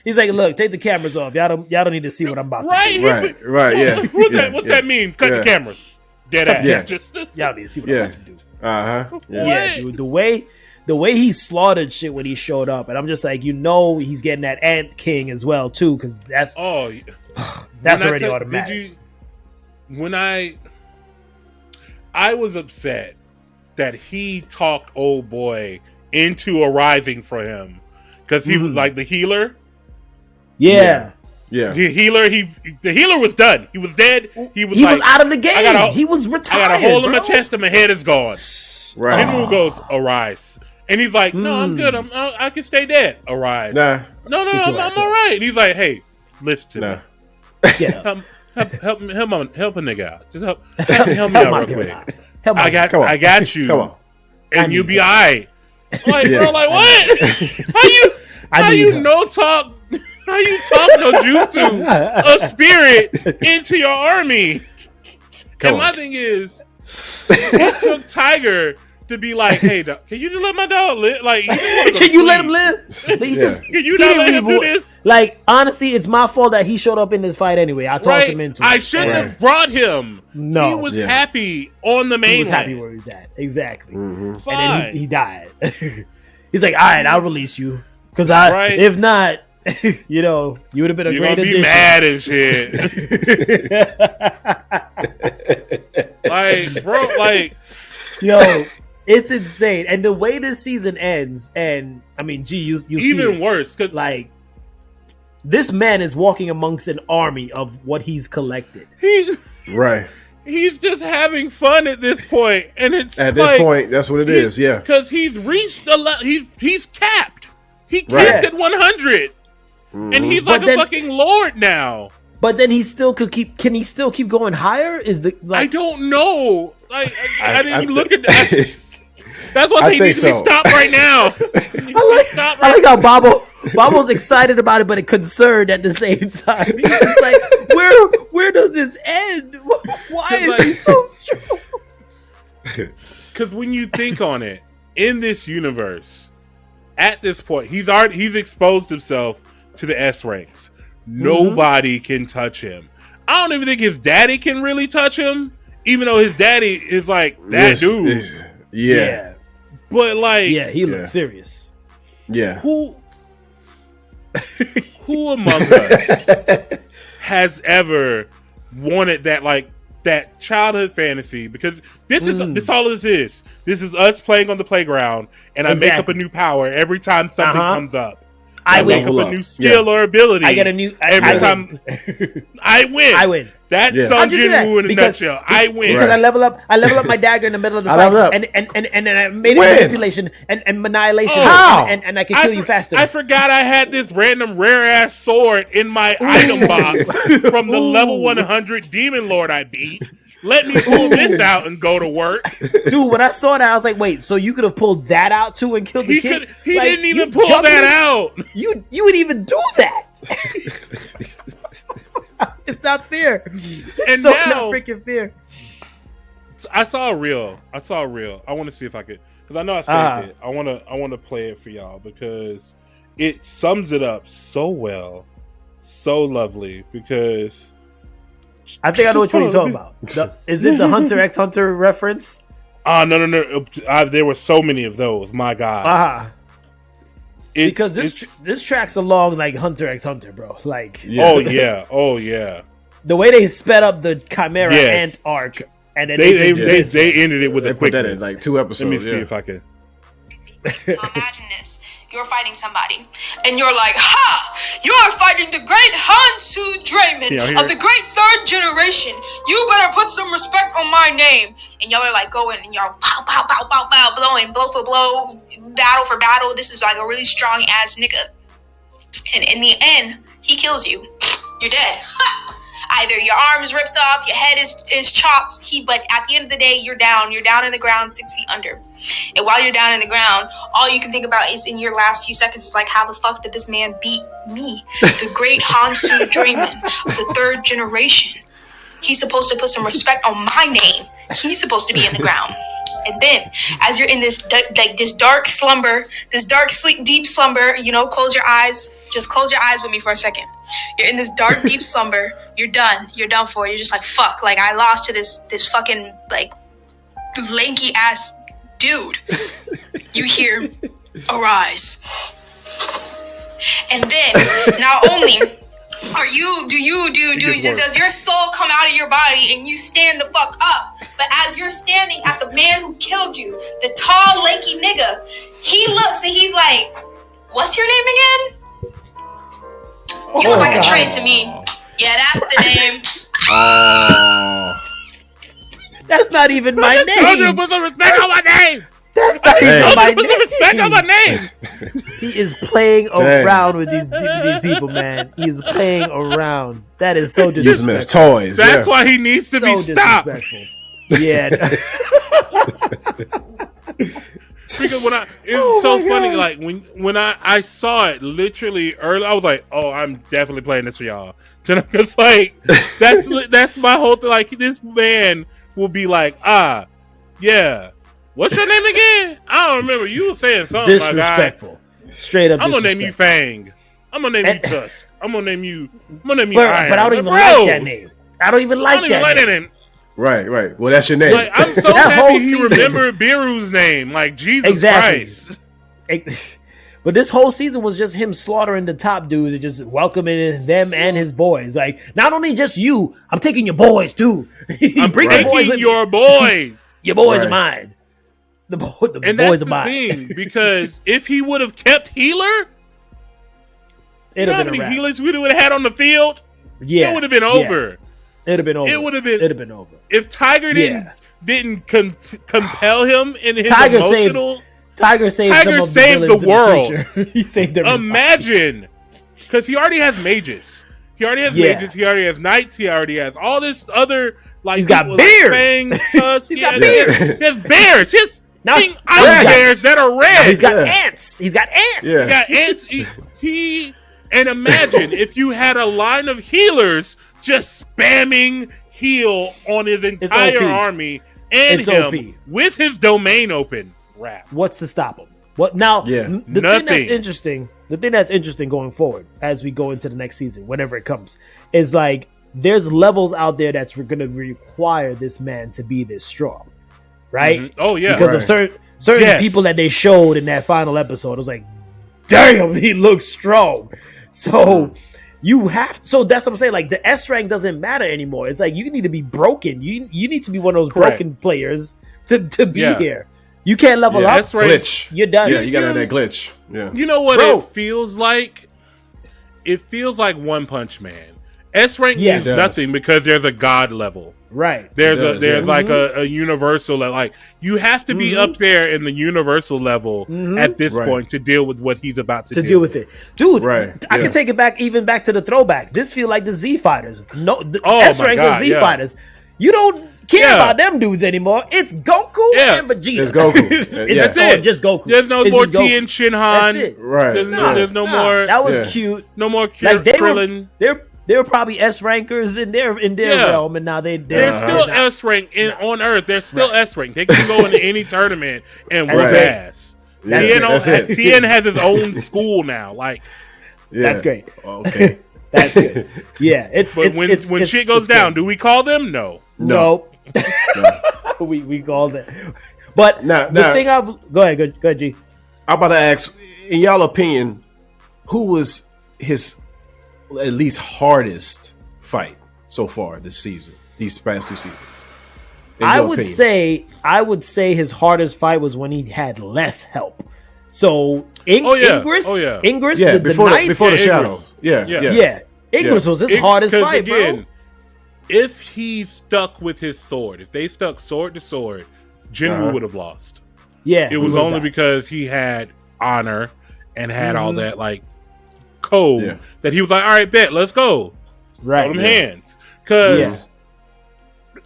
He's like, look, take the cameras off. Y'all don't need to see what I'm about to do. Right. Yeah. What's that mean? Cut the cameras. Dead ass. Yeah. Y'all need to see what I'm about to do. Yeah, dude, the way he slaughtered shit when he showed up, and I'm just like, he's getting that Ant King as well too, because that's already automatic. When I was upset that he talked old boy into arriving for him because he was like the healer. Yeah. The healer was done. He was dead. He was out of the game. He was retired. I got a hole in my chest and my head is gone. Right. Jinwoo goes, arise. And he's like, no, I'm good. I can stay dead. Arise. Nah. No, I'm all right. And he's like, hey, listen to me. Yeah. Help a nigga out. Just help me out real quick. I got you. Come on. And you'll be all right. I'm like, bro, like what? How you talk no jutsu a spirit into your army? My thing is, it took Tiger to be like, hey, can you just let my dog live? Like, can you let him live? Can you not let him do this? Like, honestly, it's my fault that he showed up in this fight anyway. I talked him into it. I shouldn't have brought him. No. He was happy on the main. He was happy where he was at. Exactly. Mm-hmm. And then he died. He's like, all right, I'll release you. Because if not, you would have been a great addition. You're gonna be mad and shit. Like, bro, like, yo, it's insane. And the way this season ends, and I mean, you see even worse, because like this man is walking amongst an army of what he's collected. He's just having fun at this point, and it's at this point, that's what it is. Yeah, because he's reached he's capped. He capped at 100, and he's like a fucking lord now. But then he still can he still keep going higher? I don't know. Like I didn't look at that. That's why he needs to be stopped right now. I like how Bobbo's excited about it, but concerned at the same time. He's just like, where does this end? Why is he so strong? Because when you think on it, in this universe, at this point, he's exposed himself to the S ranks. Nobody can touch him. I don't even think his daddy can really touch him, even though his daddy is like that dude. Yeah. But like, he looks serious. Yeah. Who among us has ever wanted that childhood fantasy? Because this all this is. This is us playing on the playground, and I make up a new power every time something comes up. I pick win. up a new skill or ability. I get a new every time. I win. I win. That's Sung Jin-woo in a nutshell. I win because I level up my dagger in the middle of the fight, and then I made a manipulation and annihilation. How? And I can kill you faster. I forgot I had this random rare ass sword in my item box from the level 100 Demon Lord I beat. Let me pull this out and go to work. Dude, when I saw that, I was like, wait, so you could have pulled that out too and killed the kid? He didn't even pull that out. You would even do that. It's not fair. And so now, not freaking fair. I saw a reel. I want to see if I could, because I know I saved it. I want to play it for y'all because it sums it up so well, so lovely. Because I think I know which one you're talking about. Is it the Hunter x Hunter reference? No. There were so many of those. My God. Because this tracks along like Hunter x Hunter, bro. Like, oh yeah. The way they sped up the Chimera Ant arc, and then they ended it with a quick. Put that in like 2 episodes. Let me see if I can. So imagine this. You're fighting somebody, and you're like, ha! You're fighting the great Hansu Draymond of the great third generation. You better put some respect on my name. And y'all are like going, and y'all pow, pow, pow, pow, pow, blowing, blow for blow, battle for battle. This is like a really strong ass nigga. And in the end, he kills you. You're dead. Either your arm is ripped off, your head is chopped, but at the end of the day, you're down. You're down in the ground 6 feet under. And while you're down in the ground, all you can think about is in your last few seconds is like, how the fuck did this man beat me? The great Hansu Draymond of the third generation. He's supposed to put some respect on my name. He's supposed to be in the ground. And then, as you're in this dark slumber, this dark sleep, deep slumber, close your eyes. Just close your eyes with me for a second. You're in this dark, deep slumber. You're done. You're done for. You're just like, fuck. Like, I lost to this fucking, like, lanky ass dude. You hear, arise. And then, not only does your soul come out of your body and you stand the fuck up, but as you're standing at the man who killed you, the tall, lanky nigga, he looks and he's like, what's your name again? You look like a trade to me. Yeah, that's the name. That's not even my name. Put some respect on my name. That's not even my Put some respect on my name. He is playing around with these people, man. He is playing around. That is so disrespectful. Using as toys. That's why he needs to be stopped. Yeah. Because it's so funny. Like when I saw it literally early, I was like, "Oh, I'm definitely playing this for y'all." Because like that's my whole thing. Like this man will be like, yeah, what's your name again? I don't remember. You were saying something. Disrespectful. Straight up. I'm gonna name you Fang. I'm gonna name you Tusk. I'm gonna name you. Iron. But I don't even like that name. I don't even like that name. Right. Well, that's your name. Like, I'm so happy he remembered Biru's name. Like, Jesus Christ. But this whole season was just him slaughtering the top dudes and just welcoming them and his boys. Like, not only just you, I'm taking your boys too. I'm bringing your boys. Your boys are mine. The boys are mine. Thing, because if he would have kept Healer, it'd have been a wrap. Healers we would have had on the field. Yeah, it would have been over. Yeah. It'd have been over. It'd have been over. If Tiger didn't compel him in his Tiger emotional. Tiger saved the world. He saved everybody. Imagine, because he already has mages. He already has mages. He already has knights. He already has all this other like. He's got bears. Like Fang, Tusk, He's got bears. He has bears. He has ice bears that are red. He's got ants. He's got ants. Yeah. He's got ants. And imagine if you had a line of healers just spamming heal on his entire army and him with his domain open. Rap. What's to stop him? What now? Yeah. The thing that's interesting going forward as we go into the next season, whenever it comes, is like there's levels out there that's going to require this man to be this strong, right? Mm-hmm. Oh yeah, because of certain people that they showed in that final episode. It was like, damn, he looks strong. So so that's what I'm saying. Like the S rank doesn't matter anymore. It's like you need to be broken. You need to be one of those broken players to be here. You can't level up. That's right. Glitch. You're done. Yeah, you gotta have that glitch. Yeah. You know what Bro. it feels like? It feels like One Punch Man. S rank Yes. means nothing because there's a god level. Right. There's like a universal level. Like you have to be up there in the universal level at this point to deal with what he's about to deal with it, dude. Right. I can take it back back to the throwbacks. This feel like the Z Fighters. No, the Oh S my rank God, of Z yeah. Fighters. You don't care about them dudes anymore. It's Goku and Vegeta. It's Goku. That's it. Just Goku. There's no It's more just Goku. Tien Shinhan. That's it. Right. There's no more. That was cute. No more Like Krillin. they were probably S rankers in their realm, and now they're still S rank on Earth. They're still S rank. They can go into any tournament and whoop ass. Tien has his own school now. Like that's great. Okay. That's good. Yeah, when shit goes down, do we call them? No. we called it. But now, the thing go ahead, G. I'm about to ask, in y'all opinion, who was his at least hardest fight so far this season? These past 2 seasons. I would say his hardest fight was when he had less help. So Ingress, before the shadows. Ingress was his hardest fight, bro. If he stuck with his sword, if they stuck sword to sword, Jinwoo would have lost. Yeah, it was only because he had honor and had all that like code that he was like, all right, bet, let's go. Right, throw them hands. Because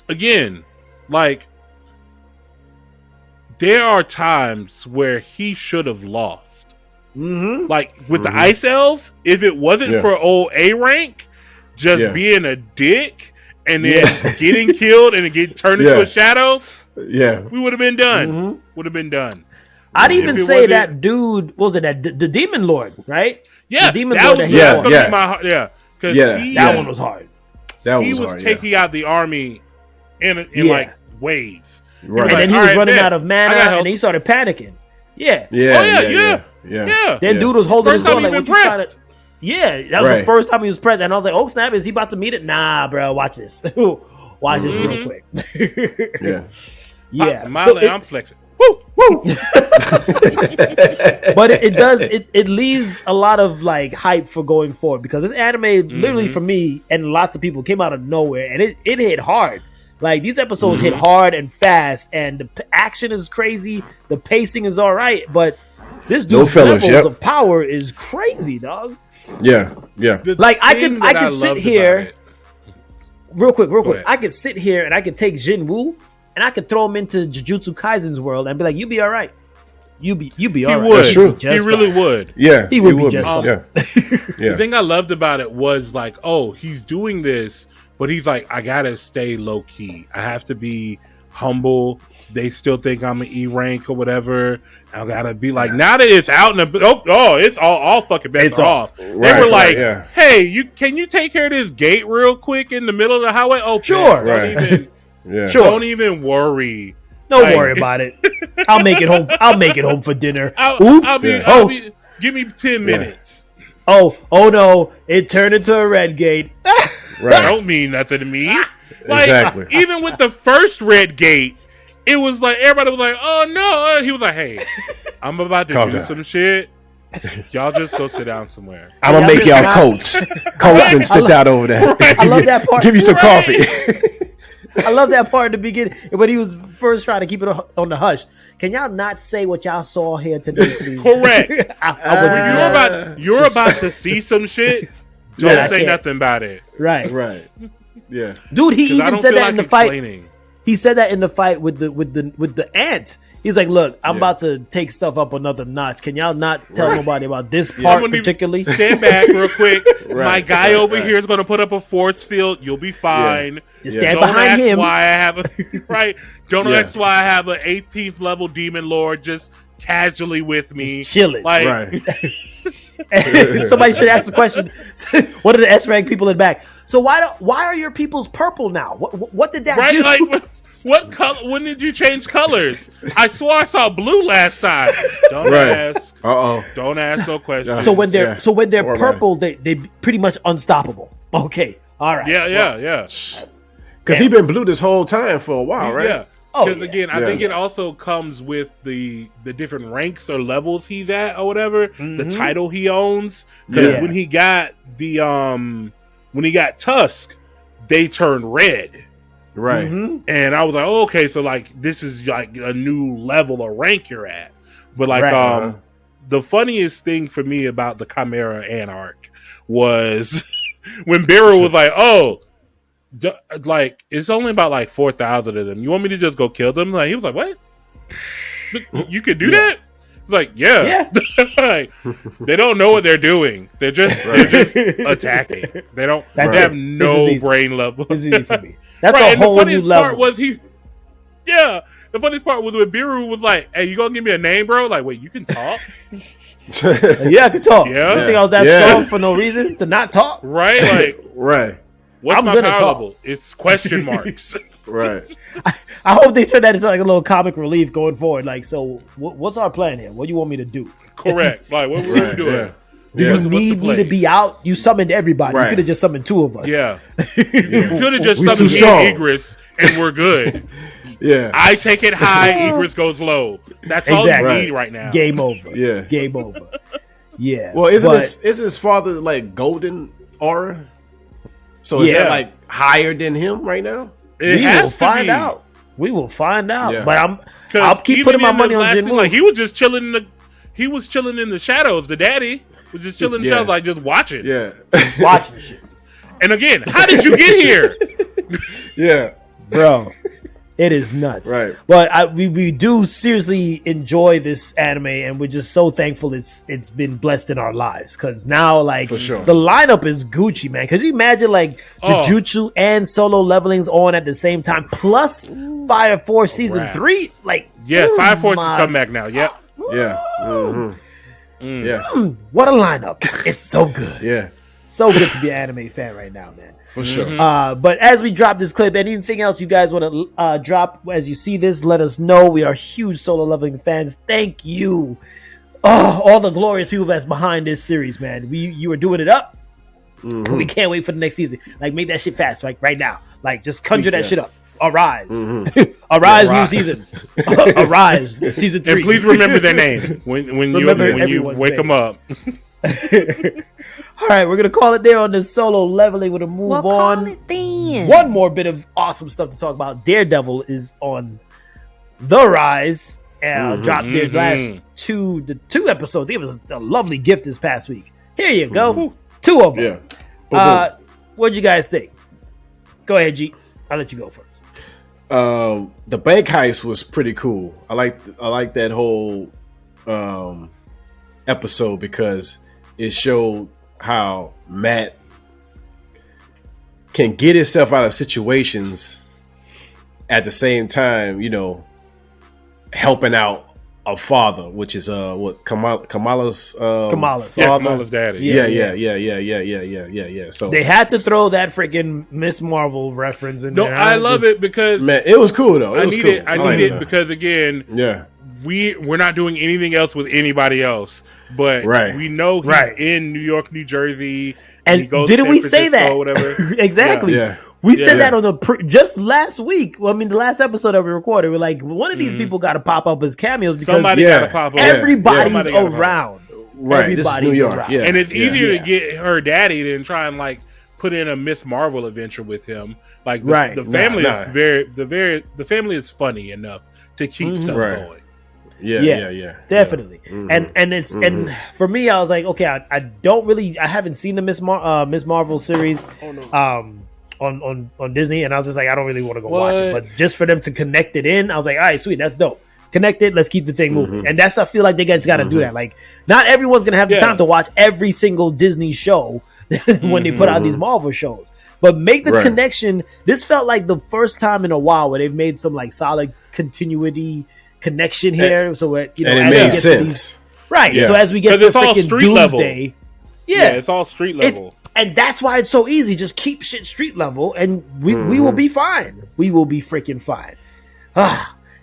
again, like there are times where he should have lost. Like with the Ice Elves, if it wasn't for old A rank just being a dick and then getting killed and then getting turned into a shadow, we would have been done. Would have been done. I'd even say that dude, what was it, the Demon Lord, right? Yeah, the Demon that Lord was that gonna be my because that one was hard. He was taking out the army in like waves. Right. And then he was running out of mana, and he started panicking. Yeah. Then dude was holding his sword like, what you trying to... Yeah, that was the first time he was pressed. And I was like, oh, snap, is he about to meet it? Nah, bro, watch this. Watch this real quick. I'm flexing. Woo! But it leaves a lot of like hype for going forward because this anime literally for me and lots of people came out of nowhere and it hit hard. Like these episodes hit hard and fast and the action is crazy, the pacing is all right, but this dude's levels of power is crazy, dog. Yeah. Like I could sit here real quick. I could sit here and I could take Jinwoo and I could throw him into Jujutsu Kaisen's world and be like, "You be all right. You be all right." That's true. He really would. Yeah, he would be just fine. The thing I loved about it was like, oh, he's doing this, but he's like, I gotta stay low key. I have to be humble. They still think I'm an E rank or whatever. I gotta be like, now that it's out in the it's all fucking bets off. They were like, hey, can you take care of this gate real quick in the middle of the highway? Oh, sure. Don't even worry. Don't worry about it. I'll make it home. I'll make it home for dinner. Give me 10 minutes. Oh no! It turned into a red gate. That don't mean nothing to me. Like, even with the first red gate, it was like everybody was like, "Oh no!" He was like, "Hey, I'm about to do some shit. Y'all just go sit down somewhere. I'm gonna make y'all coats and sit down over there. I love that part. Give you some coffee." I love that part in the beginning when he was first trying to keep it on the hush. Can y'all not say what y'all saw here today, please? Correct. You're about to see some shit. Don't say nothing about it. Right. Yeah, dude. He even said that in the fight. He said that in the fight with the ant. He's like, "Look, I'm about to take stuff up another notch. Can y'all not tell nobody about this part particularly?" Stand back real quick. My guy over here is going to put up a force field. You'll be fine. Just stand behind him. Why I have Don't ask why I have an 18th level demon lord just casually with me, just chilling. Like, somebody should ask the question. What are the S rank people in the back? So why are your peoples purple now? What did that do? Like, what color? When did you change colors? I swore I saw blue last time. Don't ask. Don't ask no questions. So when they're purple, they pretty much unstoppable. Okay. All right. Yeah. Because he's been blue this whole time for a while, right? Yeah. Because again, I think it also comes with the different ranks or levels he's at or whatever, the title he owns. Because when he got Tusk, they turned red. Right. And I was like, oh, okay, so like this is like a new level of rank you're at. But like the funniest thing for me about the Chimera Anarch was when Beryl was like, oh, like it's only about like 4,000 of them. You want me to just go kill them? Like he was like, "What? You can do that?" He's like, "Yeah." Like, they don't know what they're doing. They're just attacking. They don't. They have no brain level. This is easy for me. That's a whole new level. The funniest part was when Beru was like, "Hey, you gonna give me a name, bro?" Like, wait, you can talk? Yeah, I can talk. Yeah. You think I was that strong for no reason to not talk? Right? Like, right. What's my power level? It's question marks. Right. I hope they turn that into like a little comic relief going forward. Like, so what's our plan here? What do you want me to do? Correct. Like, what were we doing? Do you need me to be out? You summoned everybody. You could have just summoned 2 of us. Yeah. You could have just summoned Egress and we're good. Yeah. I take it high, Egress goes low. That's all you need right now. Game over. Yeah. Game over. Yeah. Well, isn't his father like golden aura? So is that like higher than him right now? We will find out. We will find out. Yeah. But I'll keep putting my money on Jinwoo. Like he was just chilling in the shadows. The daddy was just chilling in the shadows, like just watching. Yeah. Watching shit. And again, how did you get here? Yeah. Bro. It is nuts. Right. But we do seriously enjoy this anime, and we're just so thankful it's been blessed in our lives. Because now, like, for sure, the lineup is Gucci, man. Because you imagine, like, Jujutsu and Solo Leveling's on at the same time, plus Fire Force Season 3. Like, Fire Force is coming back now. Yep. Yeah. Yeah. What a lineup. It's so good. Yeah. So good to be an anime fan right now, man. For sure. But as we drop this clip, anything else you guys want to drop as you see this, let us know. We are huge Solo Leveling fans. Thank you. Oh, all the glorious people that's behind this series, man. You are doing it up. We can't wait for the next season. Like, make that shit fast, like right now. Like, just conjure that shit up. Arise. Arise, new season. Arise, season 3. And please remember their name when you wake them up. All right, we're going to call it there on the Solo Leveling. We're going to move on. Call it then. One more bit of awesome stuff to talk about. Daredevil is on the rise. And dropped their last two episodes. It was a lovely gift this past week. Here you go. 2 of them. Yeah. What'd you guys think? Go ahead, G. I'll let you go first. The bank heist was pretty cool. I like that whole episode because it showed how Matt can get himself out of situations at the same time, helping out a father, which is Kamala's father. Kamala's daddy. Yeah. So they had to throw that freaking Miss Marvel reference in there. I love it because man, it was cool though. I need it because again, we're not doing anything else with anybody else. But we know he's in New York, New Jersey, and he goes didn't to we say that? Whatever. Exactly. Yeah. We said that on just last week. Well, I mean, the last episode that we recorded, we're like, one of these people got to pop up as cameos because somebody got to pop up. Everybody's around. Right. Everybody's this is New York. around. Yeah. And it's easier to get her daddy than try and like put in a Miss Marvel adventure with him. Like the family is the family is funny enough to keep stuff going. Yeah, definitely. And it's and for me, I was like, okay, I haven't seen the Miss Marvel series on Disney, and I was just like, I don't really want to go watch it, but just for them to connect it in, I was like, all right, sweet, that's dope. Connect it, let's keep the thing moving. And I feel like they guys got to do that. Like, not everyone's gonna have the time to watch every single Disney show when they put out these Marvel shows, but make the connection. This felt like the first time in a while where they've made some like solid continuity connection here, so it made sense, right? So as we get to freaking Doomsday, it's all street level, and that's why it's so easy. Just keep shit street level, and we will be fine. We will be freaking fine.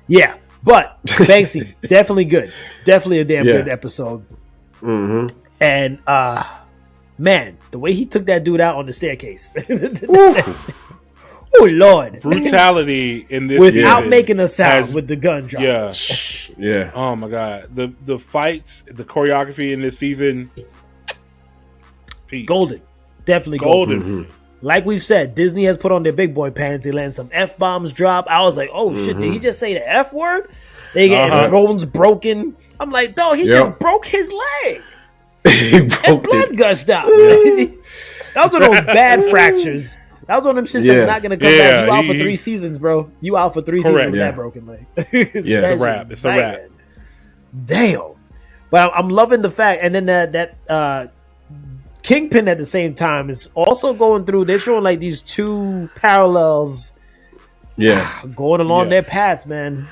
Yeah, but Banksy, definitely good, definitely a damn good episode. And man, the way he took that dude out on the staircase. Oh Lord, brutality in this without season making a sound with the gun drop. Yeah. Oh my god, the fights, the choreography in this season, golden, definitely golden. Mm-hmm. Like we've said, Disney has put on their big boy pants. They land some F-bombs drop. I was like, oh shit, did he just say the F word? They get bones broken. I'm like, dog, he just broke his leg. And blood gushed out. That was one of those bad fractures. That was one of them shits that's not going to come back. You out for 3 seasons, bro. You out for 3 seasons with that broken leg. It's a wrap. It's a wrap. Damn. But I'm loving the fact. And then that Kingpin at the same time is also going through. They're showing like these 2 parallels. Going along their paths, man.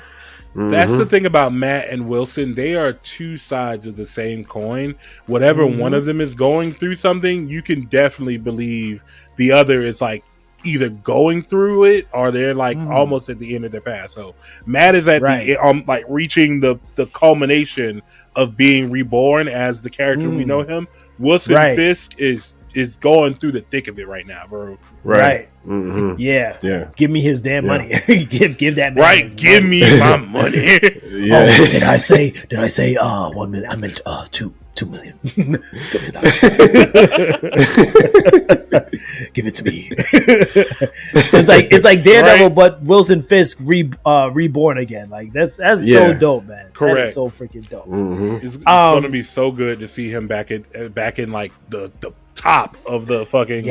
That's the thing about Matt and Wilson. They are 2 sides of the same coin. Whatever one of them is going through something, you can definitely believe the other is like either going through it or they're like almost at the end of their path. So Matt is at the like reaching the culmination of being reborn as the character we know him. Wilson Fisk is going through the thick of it right now, bro. Right. Mm-hmm. Yeah. Give me his damn money. give that man give money. Me my money. Oh, did I say 1 million? I meant 2 million. $2 million. Give it to me. It's like Daredevil, but Wilson Fisk reborn again. Like that's so dope, man. Correct. That is so freaking dope. It's gonna be so good to see him back in like the top of the fucking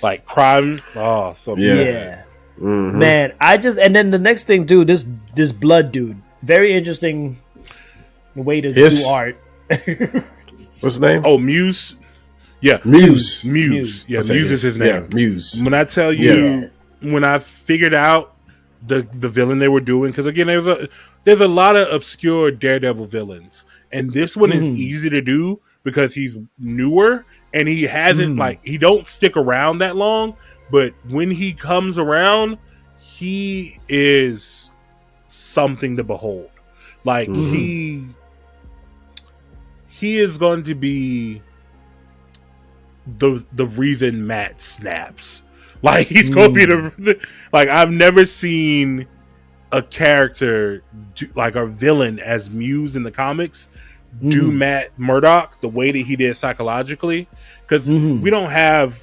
like crime. Oh, so man. And then the next thing, dude. This blood dude, very interesting way to do art. What's his name? Oh, Muse. Yeah, Muse. Yeah, Muse is his name. Yeah, Muse. When I tell you, when I figured out the villain they were doing, because again, there's a lot of obscure Daredevil villains, and this one is easy to do because he's newer and he hasn't he don't stick around that long. But when he comes around, he is something to behold. Like he is going to be the reason Matt snaps. Like he's going to be like I've never seen a character like a villain as Muse in the comics do Matt Murdock the way that he did psychologically, because we don't have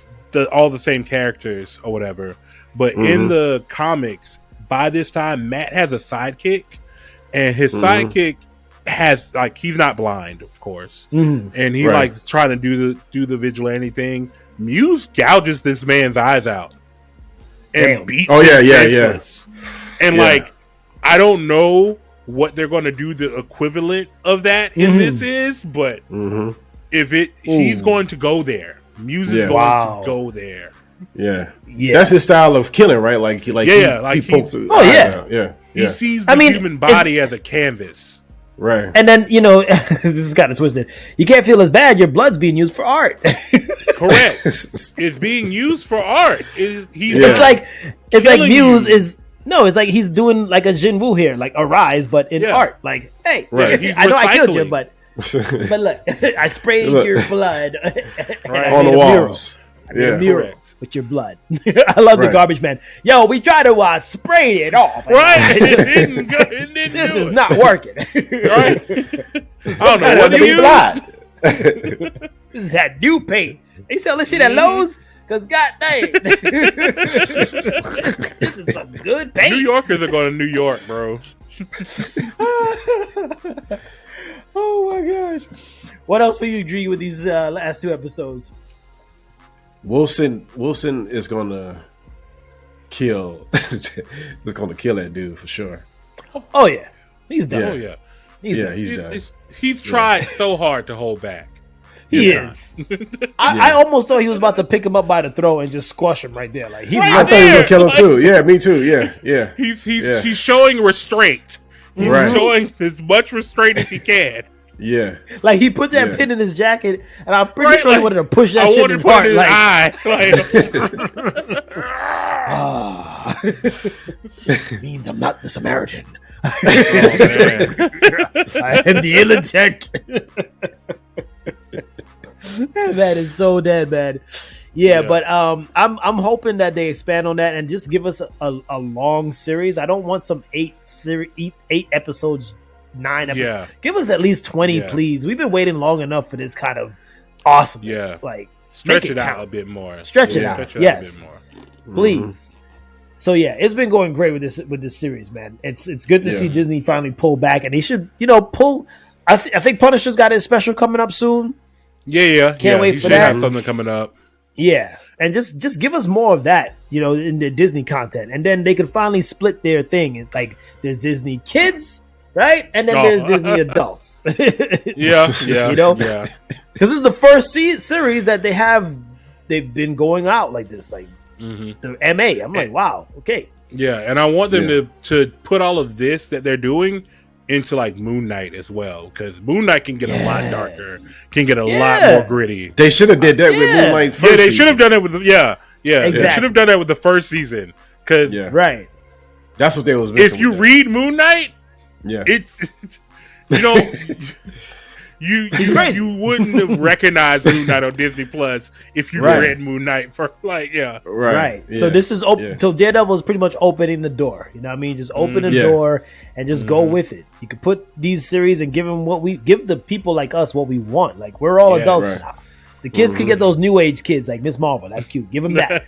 all the same characters or whatever. But in the comics, by this time, Matt has a sidekick, and his sidekick has like he's not blind, of course, and he like trying to do the vigilante thing. Muse gouges this man's eyes out and beats him senseless. And like I don't know what they're going to do the equivalent of that in this is, but if he's going to go there, Muse is going to go there. Yeah, that's his style of killing, right? Like he pokes. He sees the human body as a canvas. Right. And then, this is kind of twisted. You can't feel as bad. Your blood's being used for art. Correct. It's being used for art. It's like Muse is... No, it's like he's doing like a Jinwoo here, like Arise, but in art. Like, hey, I know I killed you, but look, I sprayed your blood on the walls. Mural with your blood. I love the garbage man. Yo, we try to spray it off. It didn't this is not working. Right? I don't know what to be blood. This is that new paint. They sell this shit at Lowe's. Because goddamn, this is some good paint. New Yorkers are going to New York, bro. Oh my gosh! What else for you, Dree, with these last 2 episodes? Wilson is gonna kill. Is gonna kill that dude for sure. Oh yeah, he's done. Oh yeah, he's done. He's tried so hard to hold back. He is. I almost thought he was about to pick him up by the throat and just squash him right there. Like I thought he was gonna kill him too. Yeah, me too. Yeah. He's showing restraint. He's showing as much restraint as he can. Yeah. Like he put that pin in his jacket, and I'm pretty sure he wanted to push that shit in his heart. Means I'm not the Samaritan. I am the Illichek. That is so dead, man. Yeah, but I'm hoping that they expand on that and just give us a long series. I don't want some 8 episodes, 9 episodes. Yeah. Give us at least 20, please. We've been waiting long enough for this kind of awesomeness. Yeah. Like stretch it out a bit more. Stretch it out. Yes. Please. So yeah, it's been going great with this series, man. It's good to see Disney finally pull back, and they should, pull. I think Punisher's got his special coming up soon. Yeah. Can't wait for that. Have something coming up. Yeah, and just give us more of that, in the Disney content, and then they could finally split their thing. Like there's Disney Kids, right, and then there's Disney Adults. Yeah, because this is the first series that they've been going out like this, like the MA. I'm like, wow, okay. Yeah, and I want them to put all of this that they're doing into like Moon Knight as well, because Moon Knight can get a lot darker, can get a lot more gritty. They should have did that with Moon Knight first. Yeah, they should have done it with exactly. They should have done that with the first season, because that's what they was missing. If you read Moon Knight, you wouldn't have recognized Moon Knight on Disney Plus if you read Moon Knight for Right. So this is open. So Daredevil is pretty much opening the door. You know what I mean? Just open the door and just go with it. You could put these series and give the people like us what we want. Like we're all adults now. The kids can get those new age kids like Miss Marvel. That's cute. Give them that.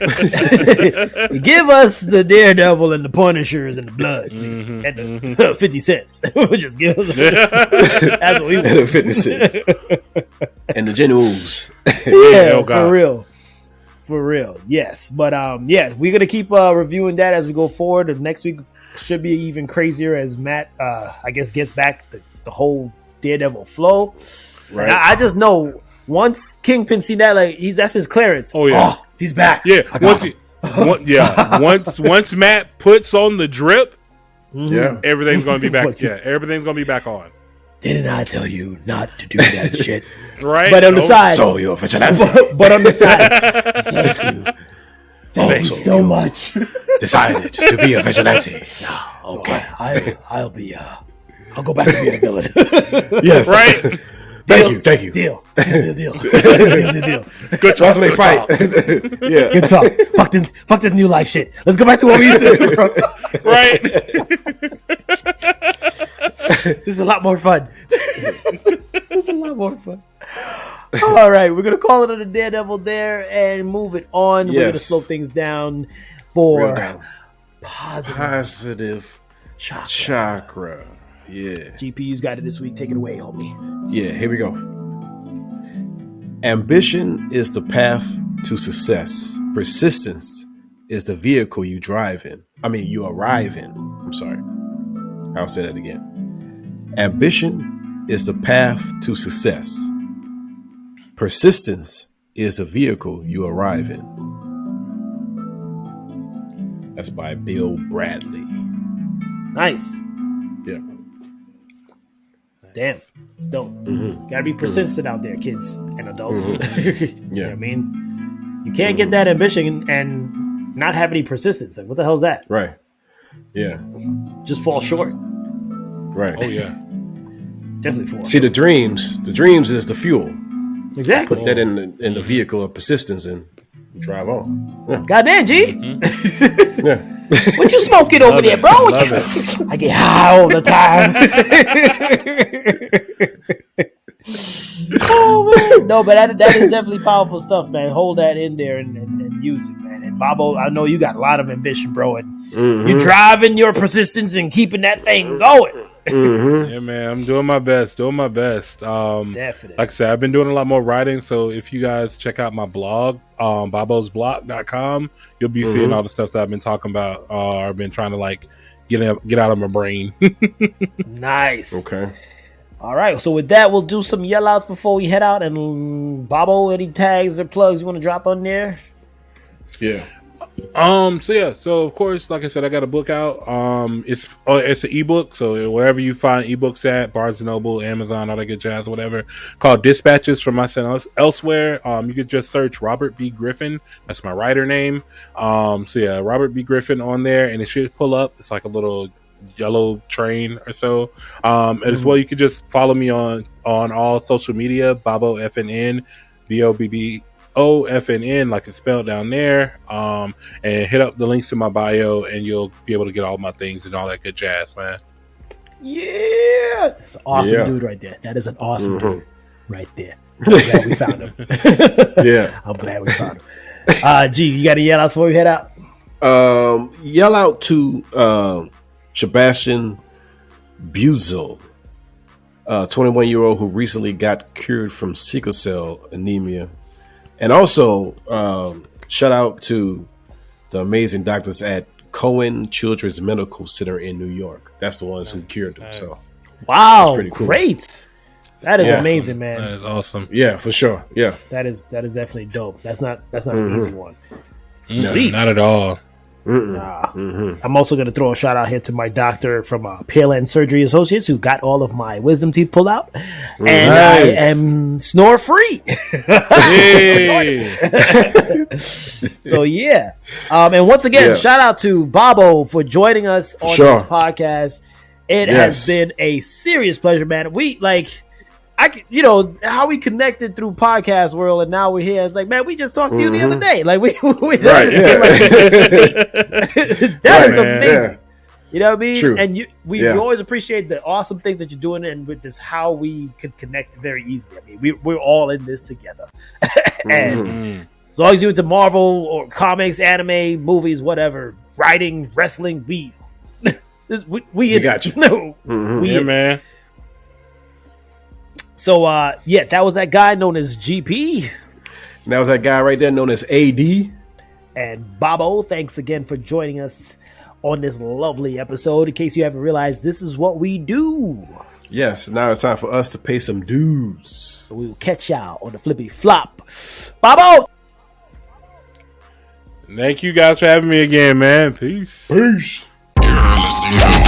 Give us the Daredevil and the Punishers and the Blood, please. And the 50 cents. Just give us that's what we want. 50 cents. And the Generals. For real. Yes. But we're going to keep reviewing that as we go forward. And next week should be even crazier as Matt, I guess, gets back the whole Daredevil flow. Right. And I just know once Kingpin see that, like that's his clearance. Oh yeah, he's back. Yeah, once Matt puts on the drip, everything's gonna be back. Everything's gonna be back on. Didn't I tell you not to do that shit? Right. But on the side, so you're a vigilante. But on the side, thank you so much. Decided to be a vigilante. Okay, I'll go back to being a villain. Yes. Right. Thank you. Deal. Good talk. That's when they fight. Good talk. Fuck this new life shit. Let's go back to what we used to do, bro. Right. This is a lot more fun. All right, we're gonna call it a Daredevil there and move it on. We're gonna slow things down for positive chakra. Yeah. GPU's got it this week. Take it away, homie. Yeah, here we go. Ambition is the path to success. Persistence is the vehicle you arrive in. I'm sorry. I'll say that again. Ambition is the path to success. Persistence is the vehicle you arrive in. That's by Bill Bradley. Nice. Yeah. Damn, it's dope. Gotta be persistent out there, kids and adults. You know what I mean? You can't get that ambition and not have any persistence. Like, what the hell is that? Right. Yeah. Just fall short. Right. Oh yeah. Definitely fall. See, the dreams is the fuel. Exactly. Put that in the vehicle of persistence and drive on. Yeah. Goddamn, G. Yeah. What you smoking over there, bro? I get high all the time. Oh man, no, but that is definitely powerful stuff, man. Hold that in there and use it, man. And Bobbo, I know you got a lot of ambition, bro, and you're driving your persistence and keeping that thing going. Yeah, man, I'm doing my best. Definitely. Like I said, I've been doing a lot more writing, so if you guys check out my blog, bobbosblog.com, you'll be seeing all the stuff that I've been talking about. I've been trying to get out of my brain. Nice. Okay. All right, so with that, we'll do some yell outs before we head out. And Bobbo, any tags or plugs you want to drop on there? Yeah. So of course, like I said, I got a book out. It's an ebook, so wherever you find ebooks at, Barnes and Noble, Amazon, all that good jazz, whatever, called Dispatches from My Son Elsewhere. You could just search Robert B. Griffin. That's my writer name. Robert B. Griffin on there, and it should pull up. It's like a little yellow train or so. As well, you could just follow me on all social media, bobbofnn, BOFNN, like it's spelled down there. And hit up the links in my bio, and you'll be able to get all my things and all that good jazz, man. Yeah, that's an awesome dude right there. That is an awesome dude right there. I'm glad we found him. I'm glad we found him. G, you got any yell outs before we head out? Yell out to Sebastian Buzel, 21-year-old who recently got cured from sickle cell anemia. And also, shout out to the amazing doctors at Cohen Children's Medical Center in New York. That's the ones who cured them. So, wow, cool. Great. That is amazing, man. That is awesome. Yeah, for sure. Yeah, that is definitely dope. That's not an easy one. Sweet. No, not at all. I'm also going to throw a shout out here to my doctor from Pale End Surgery Associates who got all of my wisdom teeth pulled out, and I am snore free. So yeah, and once again, shout out to Bobbo for joining us on this podcast. It has been a serious pleasure, man. How we connected through podcast world, and now we're here. It's like, man, we just talked to you the other day. Like that is amazing. Yeah. You know what I mean? True. And we always appreciate the awesome things that you're doing, and with this, how we could connect very easily. I mean, we're all in this together. And as long as you're into Marvel or comics, anime, movies, whatever, writing, wrestling, we got you. No, man. So, that was that guy known as GP. And that was that guy right there known as AD. And Bobbo, thanks again for joining us on this lovely episode. In case you haven't realized, this is what we do. Yes, now it's time for us to pay some dues. So we will catch y'all on the flippy flop. Bobbo! Thank you guys for having me again, man. Peace. Peace. You're listening to